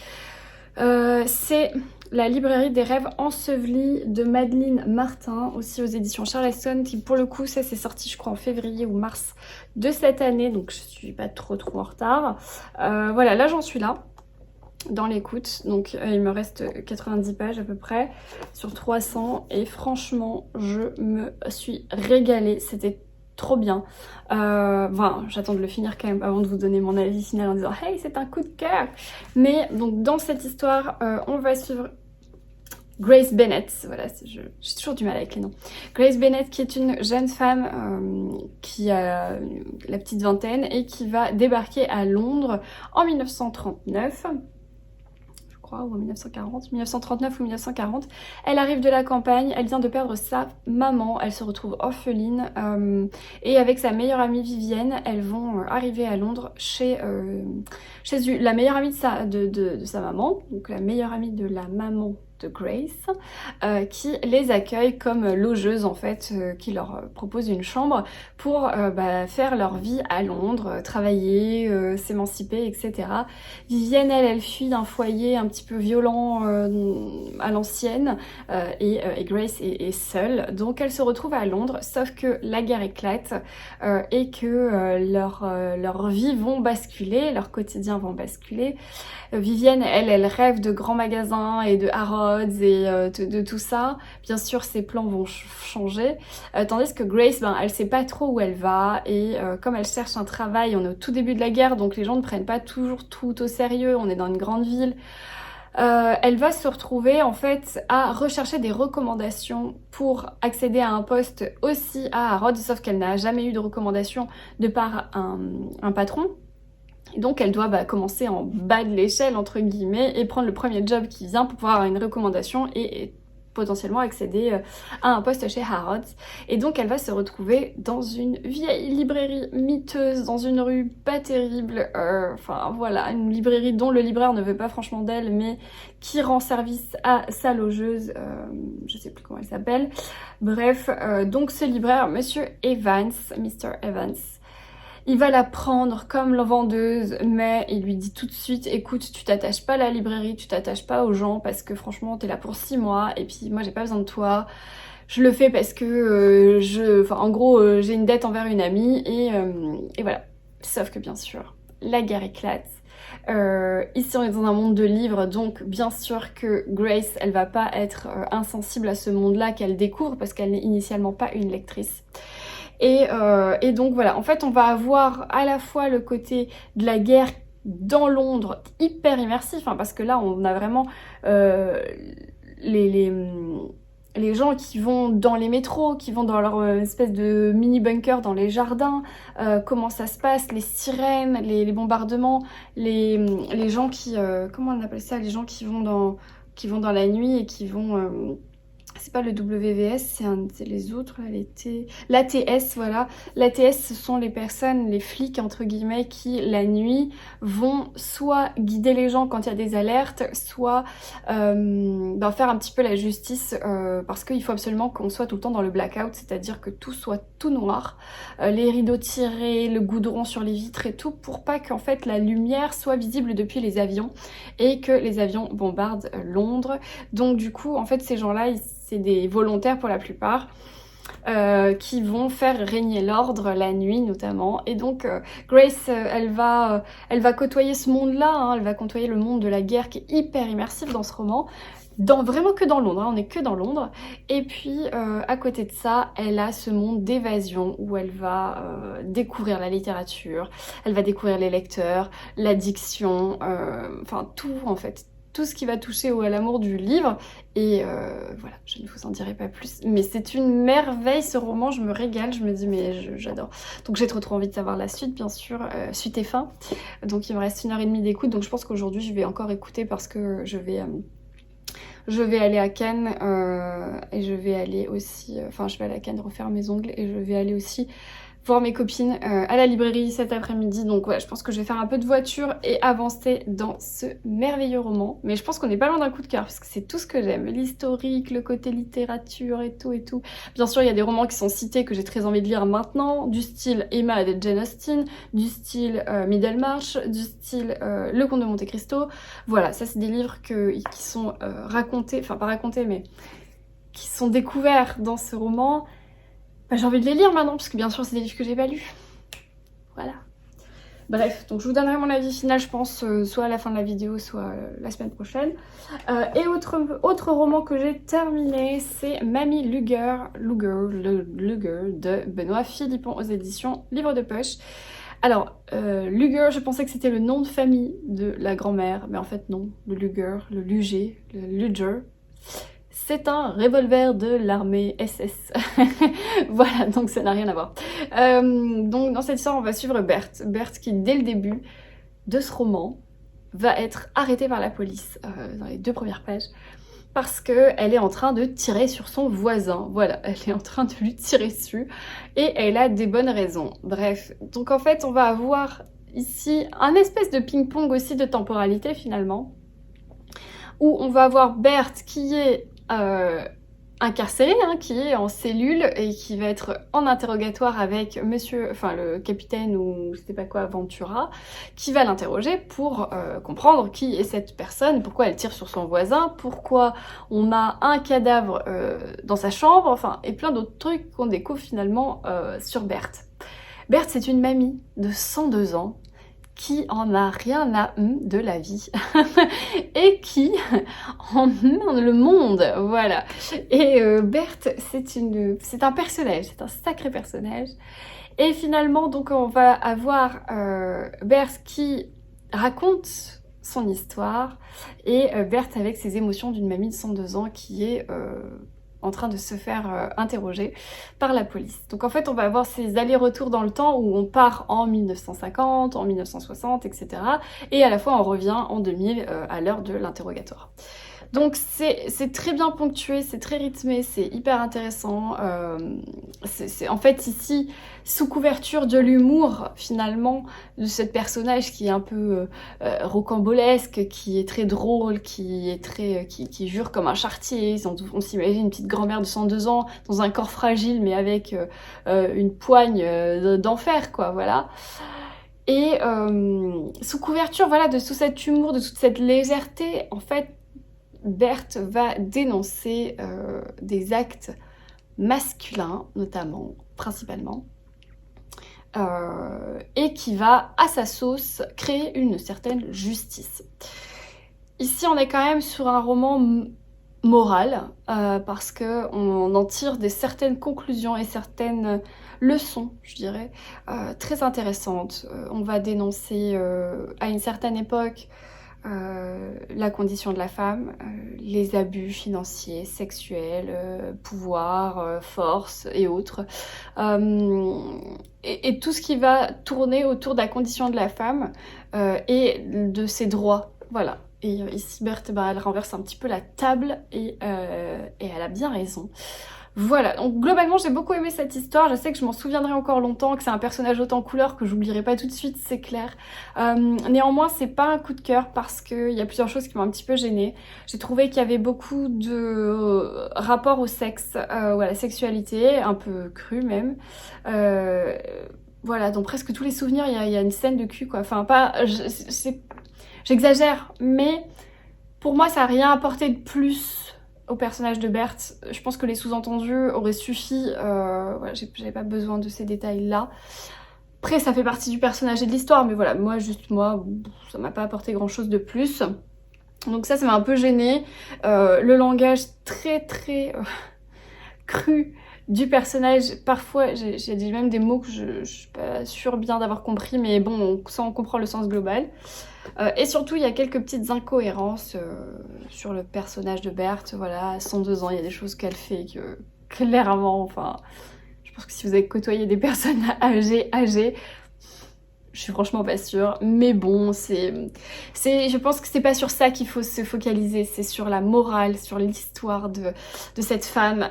C'est La librairie des rêves ensevelis de Madeleine Martin, aussi aux éditions Charleston, qui pour le coup, ça c'est sorti je crois en février ou mars de cette année, donc je suis pas trop en retard. Voilà, là j'en suis là, dans l'écoute, donc il me reste 90 pages à peu près, sur 300, et franchement, je me suis régalée, c'était trop bien. Enfin, j'attends de le finir quand même avant de vous donner mon avis final en disant « Hey, c'est un coup de cœur !» Mais donc dans cette histoire, on va suivre Grace Bennett, voilà, j'ai toujours du mal avec les noms. Grace Bennett qui est une jeune femme qui a la petite vingtaine et qui va débarquer à Londres en 1939. Ou en 1939 ou 1940. Elle arrive de la campagne, elle vient de perdre sa maman, elle se retrouve orpheline et avec sa meilleure amie Vivienne, elles vont arriver à Londres chez la meilleure amie de sa maman, donc la meilleure amie de la maman de Grace, qui les accueille comme logeuses en fait, qui leur propose une chambre pour faire leur vie à Londres, travailler, s'émanciper, etc. Vivienne, elle fuit d'un foyer un petit peu violent à l'ancienne, et Grace est seule, donc elle se retrouve à Londres, sauf que la guerre éclate et que leurs vies vont basculer, leur quotidien vont basculer. Vivienne, elle rêve de grands magasins et de Harrods et de tout ça. Bien sûr, ses plans vont changer. Tandis que Grace, elle sait pas trop où elle va. Et comme elle cherche un travail, on est au tout début de la guerre, donc les gens ne prennent pas toujours tout au sérieux. On est dans une grande ville. Elle va se retrouver en fait à rechercher des recommandations pour accéder à un poste aussi à Harrods, sauf qu'elle n'a jamais eu de recommandation de par un patron. Et donc elle doit commencer en bas de l'échelle entre guillemets et prendre le premier job qui vient pour pouvoir avoir une recommandation et potentiellement accéder à un poste chez Harrods. Et donc elle va se retrouver dans une vieille librairie miteuse, dans une rue pas terrible, enfin voilà, une librairie dont le libraire ne veut pas franchement d'elle, mais qui rend service à sa logeuse, je sais plus comment elle s'appelle. Bref, donc ce libraire, Monsieur Evans, Mr. Evans, il va la prendre comme la vendeuse, mais il lui dit tout de suite, écoute, tu t'attaches pas à la librairie, tu t'attaches pas aux gens, parce que franchement, t'es là pour 6 mois, et puis moi j'ai pas besoin de toi. Je le fais parce que en gros, j'ai une dette envers une amie, et voilà. Sauf que bien sûr, la guerre éclate. Ici on est dans un monde de livres, donc bien sûr que Grace, elle va pas être insensible à ce monde-là qu'elle découvre, parce qu'elle n'est initialement pas une lectrice. Et donc voilà, en fait on va avoir à la fois le côté de la guerre dans Londres, hyper immersif, parce que là on a vraiment les gens qui vont dans les métros, qui vont dans leur espèce de mini bunker dans les jardins, comment ça se passe, les sirènes, les bombardements, les gens qui, comment on appelle ça, les gens qui vont dans la nuit et qui vont... c'est pas le WVS, c'est les autres, l'ATS, voilà. L'ATS, ce sont les personnes, les flics, entre guillemets, qui, la nuit, vont soit guider les gens quand il y a des alertes, soit faire un petit peu la justice, parce qu'il faut absolument qu'on soit tout le temps dans le blackout, c'est-à-dire que tout soit tout noir, les rideaux tirés, le goudron sur les vitres et tout, pour pas qu'en fait la lumière soit visible depuis les avions, et que les avions bombardent Londres. Donc du coup, en fait, ces gens-là, c'est des volontaires pour la plupart, qui vont faire régner l'ordre la nuit notamment. Et donc Grace, elle va côtoyer ce monde-là, elle va côtoyer le monde de la guerre qui est hyper immersif dans ce roman. Vraiment que dans Londres, on est que dans Londres. Et puis à côté de ça, elle a ce monde d'évasion où elle va découvrir la littérature, elle va découvrir les lecteurs, l'addiction, tout en fait. Tout ce qui va toucher à l'amour du livre. Et voilà, je ne vous en dirai pas plus. Mais c'est une merveille ce roman, je me régale, je me dis mais j'adore. Donc j'ai trop envie de savoir la suite, bien sûr, suite et fin. Donc il me reste 1h30 d'écoute, donc je pense qu'aujourd'hui je vais encore écouter parce que je vais aller à Cannes et je vais aller aussi... je vais aller à Cannes refaire mes ongles et je vais aller aussi voir mes copines à la librairie cet après-midi. Donc ouais, je pense que je vais faire un peu de voiture et avancer dans ce merveilleux roman. Mais je pense qu'on n'est pas loin d'un coup de cœur parce que c'est tout ce que j'aime. L'historique, le côté littérature et tout et tout. Bien sûr, il y a des romans qui sont cités que j'ai très envie de lire maintenant, du style Emma de Jane Austen, du style Middlemarch, du style Le Comte de Monte Cristo. Voilà, ça c'est des livres qui sont racontés, enfin pas racontés, mais qui sont découverts dans ce roman. J'ai envie de les lire maintenant, parce que bien sûr c'est des livres que j'ai pas lus. Voilà. Bref, donc je vous donnerai mon avis final, je pense, soit à la fin de la vidéo, soit la semaine prochaine. Et autre roman que j'ai terminé, c'est Mamie Luger de Benoît Philippon aux éditions Livre de Poche. Alors, Luger, je pensais que c'était le nom de famille de la grand-mère, mais en fait non, le Luger, le Luger. C'est un revolver de l'armée SS. Voilà, donc ça n'a rien à voir. Donc dans cette histoire, on va suivre Berthe. Berthe qui, dès le début de ce roman, va être arrêtée par la police dans les 2 premières pages parce qu'elle est en train de tirer sur son voisin. Voilà, elle est en train de lui tirer dessus et elle a des bonnes raisons. Bref, donc en fait, on va avoir ici un espèce de ping-pong aussi de temporalité finalement. où on va avoir Berthe qui est incarcéré, hein, qui est en cellule et qui va être en interrogatoire avec le capitaine ou je sais pas quoi, Ventura, qui va l'interroger pour comprendre qui est cette personne, pourquoi elle tire sur son voisin, pourquoi on a un cadavre dans sa chambre, enfin, et plein d'autres trucs qu'on découvre finalement sur Berthe. Berthe, c'est une mamie de 102 ans qui en a rien à de la vie et qui en le monde, voilà. Et Berthe, c'est un personnage, c'est un sacré personnage. Et finalement, donc, on va avoir Berthe qui raconte son histoire et Berthe avec ses émotions d'une mamie de 102 ans qui est en train de se faire interroger par la police. Donc en fait, on va avoir ces allers-retours dans le temps où on part en 1950, en 1960, etc. Et à la fois, on revient en 2000 à l'heure de l'interrogatoire. Donc c'est très bien ponctué, c'est très rythmé, c'est hyper intéressant. En fait ici, sous couverture de l'humour finalement de ce personnage qui est un peu rocambolesque, qui est très drôle, qui jure comme un charretier. On s'imagine une petite grand-mère de 102 ans dans un corps fragile mais avec une poigne d'enfer, quoi, voilà. Et sous couverture, voilà, de tout cet humour, de toute cette légèreté, en fait, Berthe va dénoncer des actes masculins, notamment, principalement, et qui va, à sa sauce, créer une certaine justice. Ici, on est quand même sur un roman moral, parce qu'on en tire certaines conclusions et certaines leçons, je dirais, très intéressantes. On va dénoncer, à une certaine époque, la condition de la femme, les abus financiers, sexuels, pouvoir, force et autres. Et tout ce qui va tourner autour de la condition de la femme et de ses droits. Voilà. Et ici, Berthe, elle renverse un petit peu la table et elle a bien raison. Voilà, donc globalement j'ai beaucoup aimé cette histoire, je sais que je m'en souviendrai encore longtemps, que c'est un personnage autant couleur que j'oublierai pas tout de suite, c'est clair. Néanmoins c'est pas un coup de cœur parce qu'il y a plusieurs choses qui m'ont un petit peu gênée. J'ai trouvé qu'il y avait beaucoup de rapports au sexe, ou à la sexualité, un peu cru même. Voilà, dans presque tous les souvenirs il y a une scène de cul, quoi. Enfin j'exagère, mais pour moi ça n'a rien apporté de plus au personnage de Berthe. Je pense que les sous-entendus auraient suffi, voilà, j'avais pas besoin de ces détails-là. Après, ça fait partie du personnage et de l'histoire, mais voilà, moi, ça m'a pas apporté grand-chose de plus. Donc ça m'a un peu gênée. Le langage très cru du personnage, parfois, j'ai dit même des mots que je suis pas sûre bien d'avoir compris, mais bon, on comprend le sens global. Et surtout, il y a quelques petites incohérences sur le personnage de Berthe. Voilà, à 102 ans, il y a des choses qu'elle fait que, clairement, enfin, je pense que si vous avez côtoyé des personnes âgées, je suis franchement pas sûre. Mais bon, je pense que c'est pas sur ça qu'il faut se focaliser. C'est sur la morale, sur l'histoire de cette femme,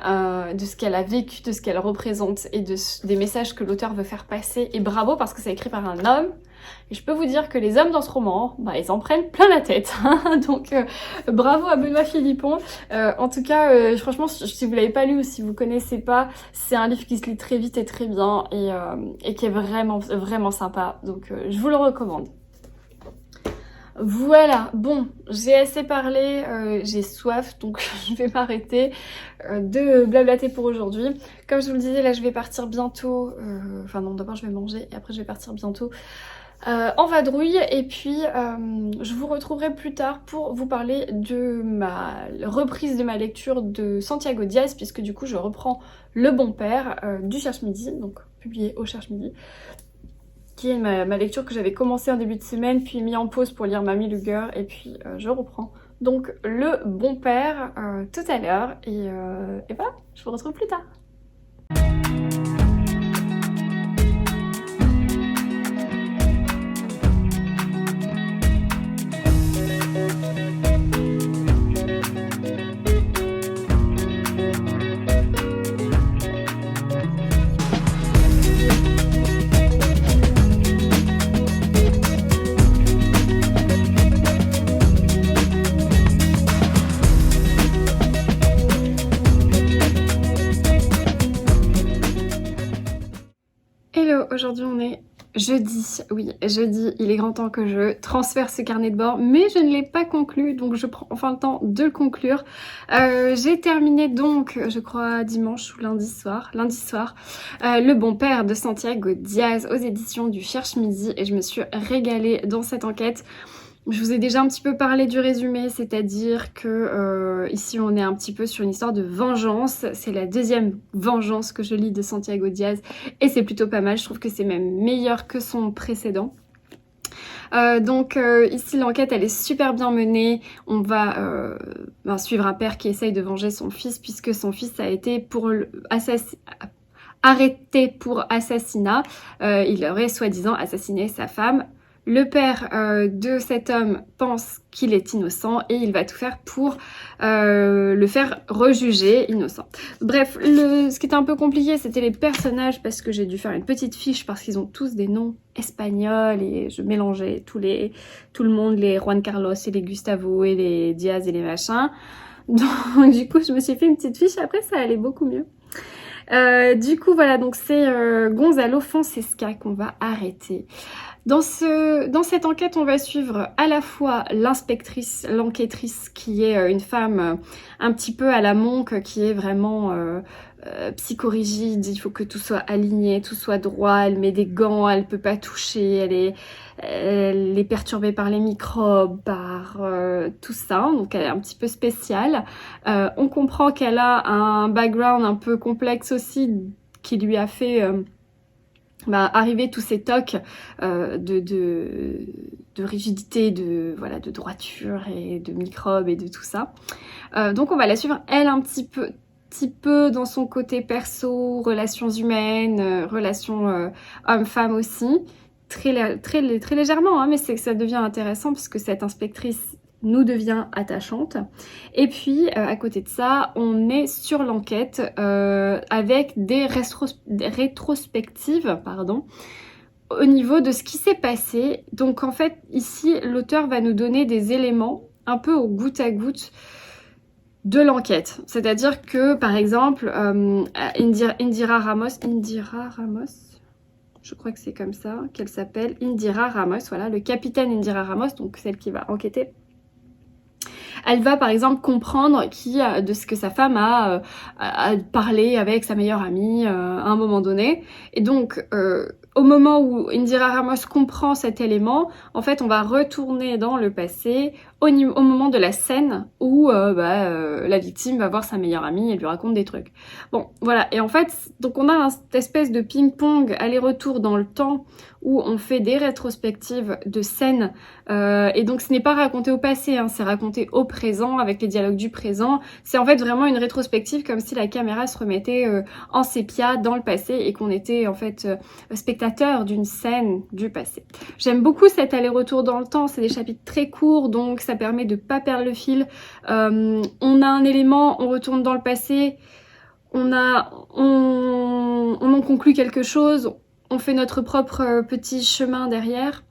de ce qu'elle a vécu, de ce qu'elle représente et des messages que l'auteur veut faire passer. Et bravo parce que c'est écrit par un homme. Et je peux vous dire que les hommes dans ce roman, ils en prennent plein la tête. Donc bravo à Benoît Philippon. En tout cas, franchement, si vous l'avez pas lu ou si vous connaissez pas, c'est un livre qui se lit très vite et très bien et qui est vraiment sympa. Donc je vous le recommande. Voilà, bon, j'ai assez parlé, j'ai soif, donc je vais m'arrêter de blablater pour aujourd'hui. Comme je vous le disais, là je vais partir bientôt, enfin non, d'abord je vais manger et après je vais partir bientôt en vadrouille, et puis je vous retrouverai plus tard pour vous parler de ma reprise de ma lecture de Santiago Diaz, puisque du coup je reprends Le Bon Père du Cherche-Midi, donc publié au Cherche-Midi, qui est ma lecture que j'avais commencé en début de semaine, puis mis en pause pour lire Mamie Luger, et puis je reprends donc Le Bon Père tout à l'heure, et voilà, je vous retrouve plus tard. Jeudi, oui, jeudi, il est grand temps que je transfère ce carnet de bord, mais je ne l'ai pas conclu, donc je prends enfin le temps de le conclure. J'ai terminé donc, je crois, dimanche ou lundi soir, Le bon père de Santiago Diaz aux éditions du Cherche Midi, et je me suis régalée dans cette enquête. Je vous ai déjà un petit peu parlé du résumé, c'est-à-dire que ici on est un petit peu sur une histoire de vengeance. C'est la deuxième vengeance que je lis de Santiago Diaz et c'est plutôt pas mal. Je trouve que c'est même meilleur que son précédent. Ici l'enquête elle est super bien menée. On va suivre un père qui essaye de venger son fils puisque son fils a été arrêté pour assassinat. Il aurait soi-disant assassiné sa femme. Le père de cet homme pense qu'il est innocent et il va tout faire pour le faire rejuger innocent. Bref, ce qui était un peu compliqué, c'était les personnages parce que j'ai dû faire une petite fiche parce qu'ils ont tous des noms espagnols et je mélangeais tout le monde, les Juan Carlos et les Gustavo et les Diaz et les machins. Donc du coup, je me suis fait une petite fiche, après ça allait beaucoup mieux. Du coup, voilà, donc c'est Gonzalo Fonseca qu'on va arrêter. Dans cette enquête, on va suivre à la fois l'inspectrice, l'enquêtrice, qui est une femme un petit peu à la Monk, qui est vraiment psychorigide. Il faut que tout soit aligné, tout soit droit. Elle met des gants, elle peut pas toucher. Elle est perturbée par les microbes, par tout ça. Donc elle est un petit peu spéciale. On comprend qu'elle a un background un peu complexe aussi, qui lui a fait... arriver tous ces tocs de rigidité, de droiture et de microbes et de tout ça. Donc on va la suivre elle un petit peu dans son côté perso, relations humaines, relations hommes-femmes aussi, très légèrement, hein, mais c'est que ça devient intéressant parce que cette inspectrice nous devient attachante. Et puis à côté de ça, on est sur l'enquête avec des rétrospectives, au niveau de ce qui s'est passé. Donc en fait, ici, l'auteur va nous donner des éléments un peu au goutte à goutte de l'enquête. C'est-à-dire que, par exemple, Indira Ramos, je crois que c'est comme ça qu'elle s'appelle, Indira Ramos, voilà, le capitaine Indira Ramos, donc celle qui va enquêter. Elle va par exemple comprendre de ce que sa femme a parlé avec sa meilleure amie à un moment donné. Et donc au moment où Indira Ramos comprend cet élément, en fait on va retourner dans le passé au moment de la scène où la victime va voir sa meilleure amie et lui raconte des trucs. Bon voilà, et en fait donc on a cette espèce de ping-pong aller-retour dans le temps où on fait des rétrospectives de scènes et donc ce n'est pas raconté au passé, hein, c'est raconté au présent avec les dialogues du présent. C'est en fait vraiment une rétrospective comme si la caméra se remettait en sépia dans le passé et qu'on était en fait spectateur d'une scène du passé. J'aime beaucoup cet aller-retour dans le temps, c'est des chapitres très courts donc ça permet de pas perdre le fil. On a un élément, on retourne dans le passé, on en conclut quelque chose, on fait notre propre petit chemin derrière,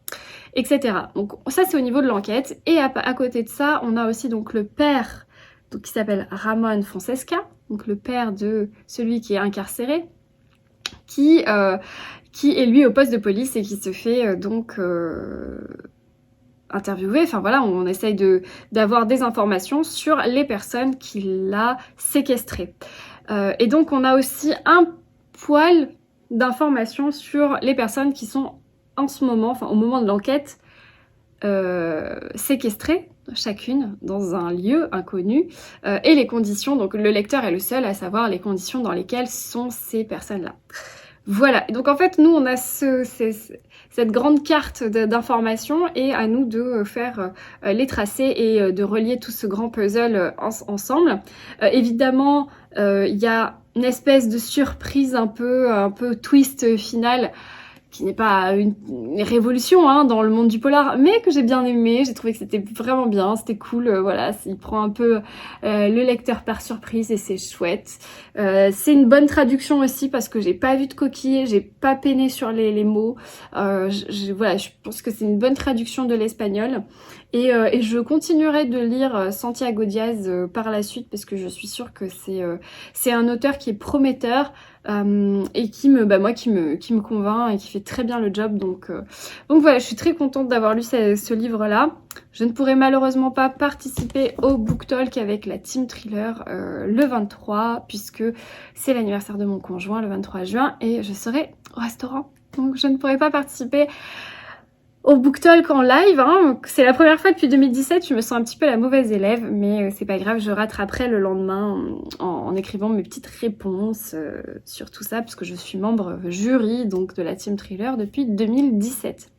etc. Donc ça c'est au niveau de l'enquête. Et à côté de ça, on a aussi donc le père donc, qui s'appelle Ramon Fonseca, donc le père de celui qui est incarcéré, qui est lui au poste de police et qui se fait interviewer. Enfin voilà, on essaye d'avoir des informations sur les personnes qu'il a séquestrées. Et donc on a aussi un poil d'informations sur les personnes qui sont en ce moment, enfin au moment de l'enquête, séquestrées, chacune dans un lieu inconnu, et les conditions, donc le lecteur est le seul à savoir les conditions dans lesquelles sont ces personnes-là. Voilà, donc en fait nous on a cette grande carte d'informations et à nous de faire les tracés et de relier tout ce grand puzzle ensemble. Évidemment, il y a une espèce de surprise un peu twist final qui n'est pas une révolution hein, dans le monde du polar, mais que j'ai bien aimé, j'ai trouvé que c'était vraiment bien, c'était cool, voilà, il prend un peu le lecteur par surprise et c'est chouette. C'est une bonne traduction aussi parce que j'ai pas vu de coquille, j'ai pas peiné sur les mots, voilà, je pense que c'est une bonne traduction de l'espagnol. Et je continuerai de lire Santiago Diaz par la suite parce que je suis sûre que c'est un auteur qui est prometteur et qui me convainc et qui fait très bien le job. Donc voilà, je suis très contente d'avoir lu ce livre-là. Je ne pourrai malheureusement pas participer au Book Talk avec la Team Thriller le 23 puisque c'est l'anniversaire de mon conjoint le 23 juin et je serai au restaurant. Donc je ne pourrai pas participer au Book Talk en live, hein. C'est la première fois depuis 2017, je me sens un petit peu la mauvaise élève, mais c'est pas grave, je rattraperai le lendemain en écrivant mes petites réponses sur tout ça, parce que je suis membre jury donc de la Team Thriller depuis 2017.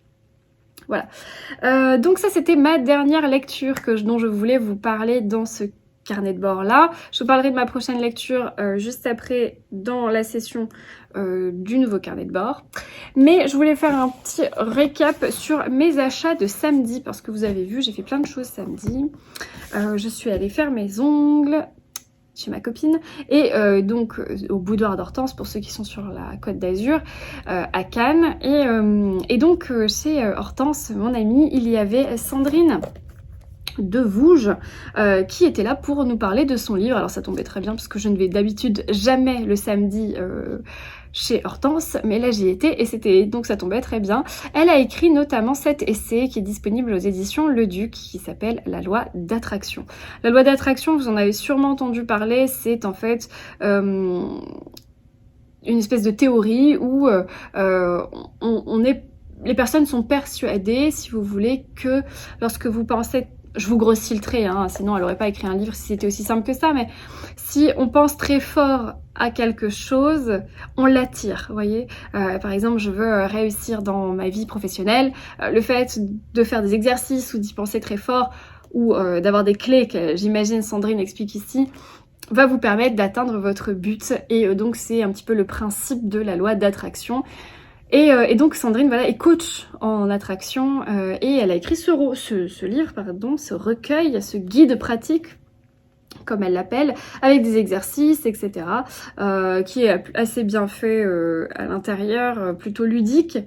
Voilà. Donc ça c'était ma dernière lecture dont je voulais vous parler dans ce carnet de bord là. Je vous parlerai de ma prochaine lecture juste après dans la session du nouveau carnet de bord. Mais je voulais faire un petit récap sur mes achats de samedi parce que vous avez vu, j'ai fait plein de choses samedi. Je suis allée faire mes ongles chez ma copine et donc au boudoir d'Hortense pour ceux qui sont sur la Côte d'Azur à Cannes et donc chez Hortense, mon amie, il y avait Sandrine de Vouges qui était là pour nous parler de son livre. Alors ça tombait très bien parce que je ne vais d'habitude jamais le samedi chez Hortense, mais là j'y étais et donc ça tombait très bien. Elle a écrit notamment cet essai qui est disponible aux éditions Le Duc qui s'appelle La loi d'attraction. La loi d'attraction, vous en avez sûrement entendu parler, c'est en fait une espèce de théorie où les personnes sont persuadées, si vous voulez, que lorsque vous pensez, je vous grossis le trait, hein, sinon elle n'aurait pas écrit un livre si c'était aussi simple que ça, mais si on pense très fort à quelque chose, on l'attire, vous voyez. Par exemple, je veux réussir dans ma vie professionnelle, le fait de faire des exercices ou d'y penser très fort, ou d'avoir des clés que j'imagine Sandrine explique ici, va vous permettre d'atteindre votre but. Et donc c'est un petit peu le principe de la loi d'attraction. Et donc Sandrine voilà, est coach en attraction et elle a écrit ce livre, ce recueil, ce guide pratique comme elle l'appelle, avec des exercices, etc. Qui est assez bien fait à l'intérieur, plutôt ludique,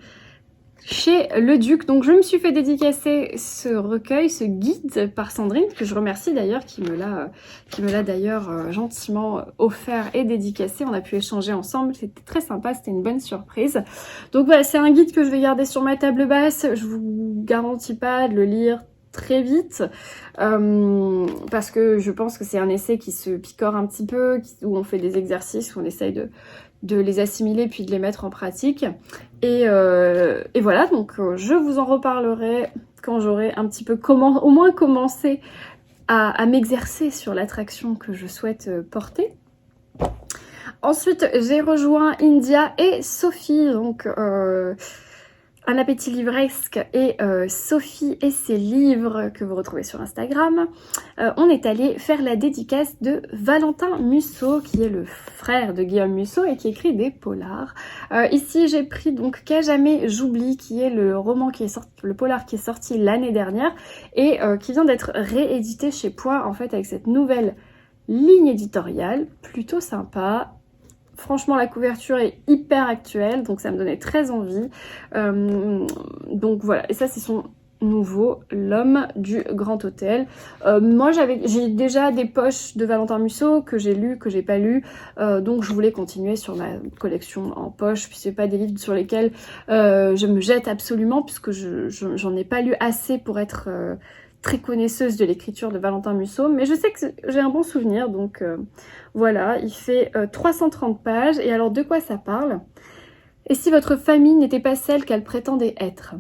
chez Le Duc. Donc je me suis fait dédicacer ce recueil, ce guide par Sandrine, que je remercie d'ailleurs, qui me l'a d'ailleurs gentiment offert et dédicacé. On a pu échanger ensemble, c'était très sympa, c'était une bonne surprise. Donc voilà, c'est un guide que je vais garder sur ma table basse. Je vous garantis pas de le lire très vite parce que je pense que c'est un essai qui se picore un petit peu, où on fait des exercices, où on essaye de les assimiler puis de les mettre en pratique et voilà, donc je vous en reparlerai quand j'aurai un petit peu au moins commencé à m'exercer sur l'attraction que je souhaite porter. Ensuite j'ai rejoint India et Sophie, donc Un appétit livresque et Sophie et ses livres que vous retrouvez sur Instagram. On est allé faire la dédicace de Valentin Musso, qui est le frère de Guillaume Musso et qui écrit des polars. Ici j'ai pris donc Qu'à jamais j'oublie, qui est le roman le polar qui est sorti l'année dernière et qui vient d'être réédité chez Point en fait avec cette nouvelle ligne éditoriale plutôt sympa. Franchement, la couverture est hyper actuelle, donc ça me donnait très envie. Donc voilà, et ça c'est son nouveau, L'homme du Grand Hôtel. Moi j'ai déjà des poches de Valentin Musso que j'ai lu, que j'ai pas lu, donc je voulais continuer sur ma collection en poche, puis c'est pas des livres sur lesquels je me jette absolument, puisque j'en ai pas lu assez pour être très connaisseuse de l'écriture de Valentin Musso, mais je sais que j'ai un bon souvenir, donc voilà, il fait 330 pages, et alors de quoi ça parle? Et si votre famille n'était pas celle qu'elle prétendait être?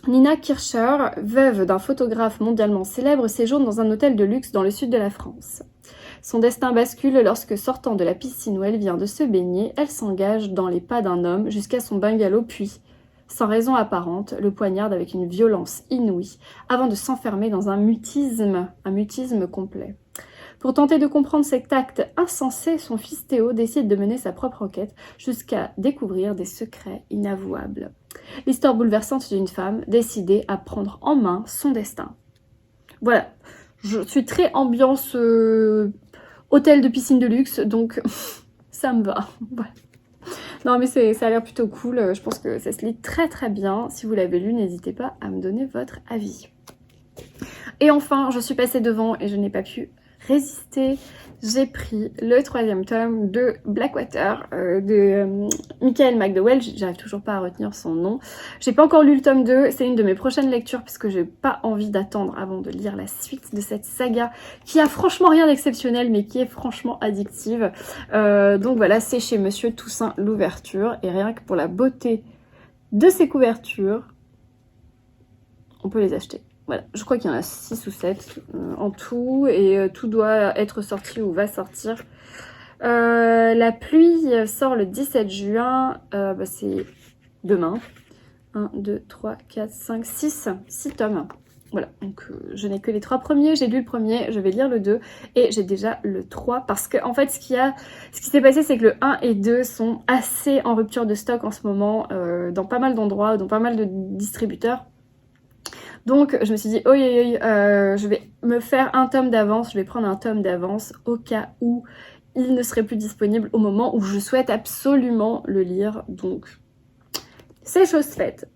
Nina Kircher, veuve d'un photographe mondialement célèbre, séjourne dans un hôtel de luxe dans le sud de la France. Son destin bascule lorsque, sortant de la piscine où elle vient de se baigner, elle s'engage dans les pas d'un homme jusqu'à son bungalow, puis, sans raison apparente, le poignarde avec une violence inouïe, avant de s'enfermer dans un mutisme complet. Pour tenter de comprendre cet acte insensé, son fils Théo décide de mener sa propre enquête jusqu'à découvrir des secrets inavouables. L'histoire bouleversante d'une femme décidée à prendre en main son destin. Voilà, je suis très ambiance hôtel de piscine de luxe, donc ça me va. Voilà. Non mais ça a l'air plutôt cool, je pense que ça se lit très très bien. Si vous l'avez lu, n'hésitez pas à me donner votre avis. Et enfin, je suis passée devant et je n'ai pas pu résister. J'ai pris le 3e tome de Blackwater de Michael McDowell. J'arrive toujours pas à retenir son nom. J'ai pas encore lu le tome 2, c'est une de mes prochaines lectures puisque j'ai pas envie d'attendre avant de lire la suite de cette saga qui a franchement rien d'exceptionnel mais qui est franchement addictive. Donc voilà, c'est chez Monsieur Toussaint l'ouverture et rien que pour la beauté de ces couvertures, on peut les acheter. Voilà, je crois qu'il y en a 6 ou 7 en tout et tout doit être sorti ou va sortir. La pluie sort le 17 juin, c'est demain. 1, 2, 3, 4, 5, 6 tomes. Voilà, donc je n'ai que les 3 premiers, j'ai lu le premier, je vais lire le 2 et j'ai déjà le 3 parce que en fait ce qui s'est passé c'est que le 1 et 2 sont assez en rupture de stock en ce moment dans pas mal d'endroits, dans pas mal de distributeurs. Donc je me suis dit, je vais me faire un tome d'avance, je vais prendre un tome d'avance au cas où il ne serait plus disponible au moment où je souhaite absolument le lire. Donc c'est chose faite.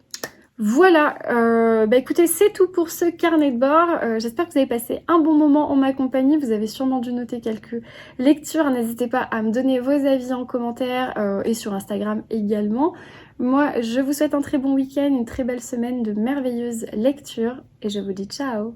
Voilà, écoutez, c'est tout pour ce carnet de bord. J'espère que vous avez passé un bon moment en ma compagnie. Vous avez sûrement dû noter quelques lectures. N'hésitez pas à me donner vos avis en commentaire et sur Instagram également. Moi, je vous souhaite un très bon week-end, une très belle semaine de merveilleuses lectures et je vous dis ciao!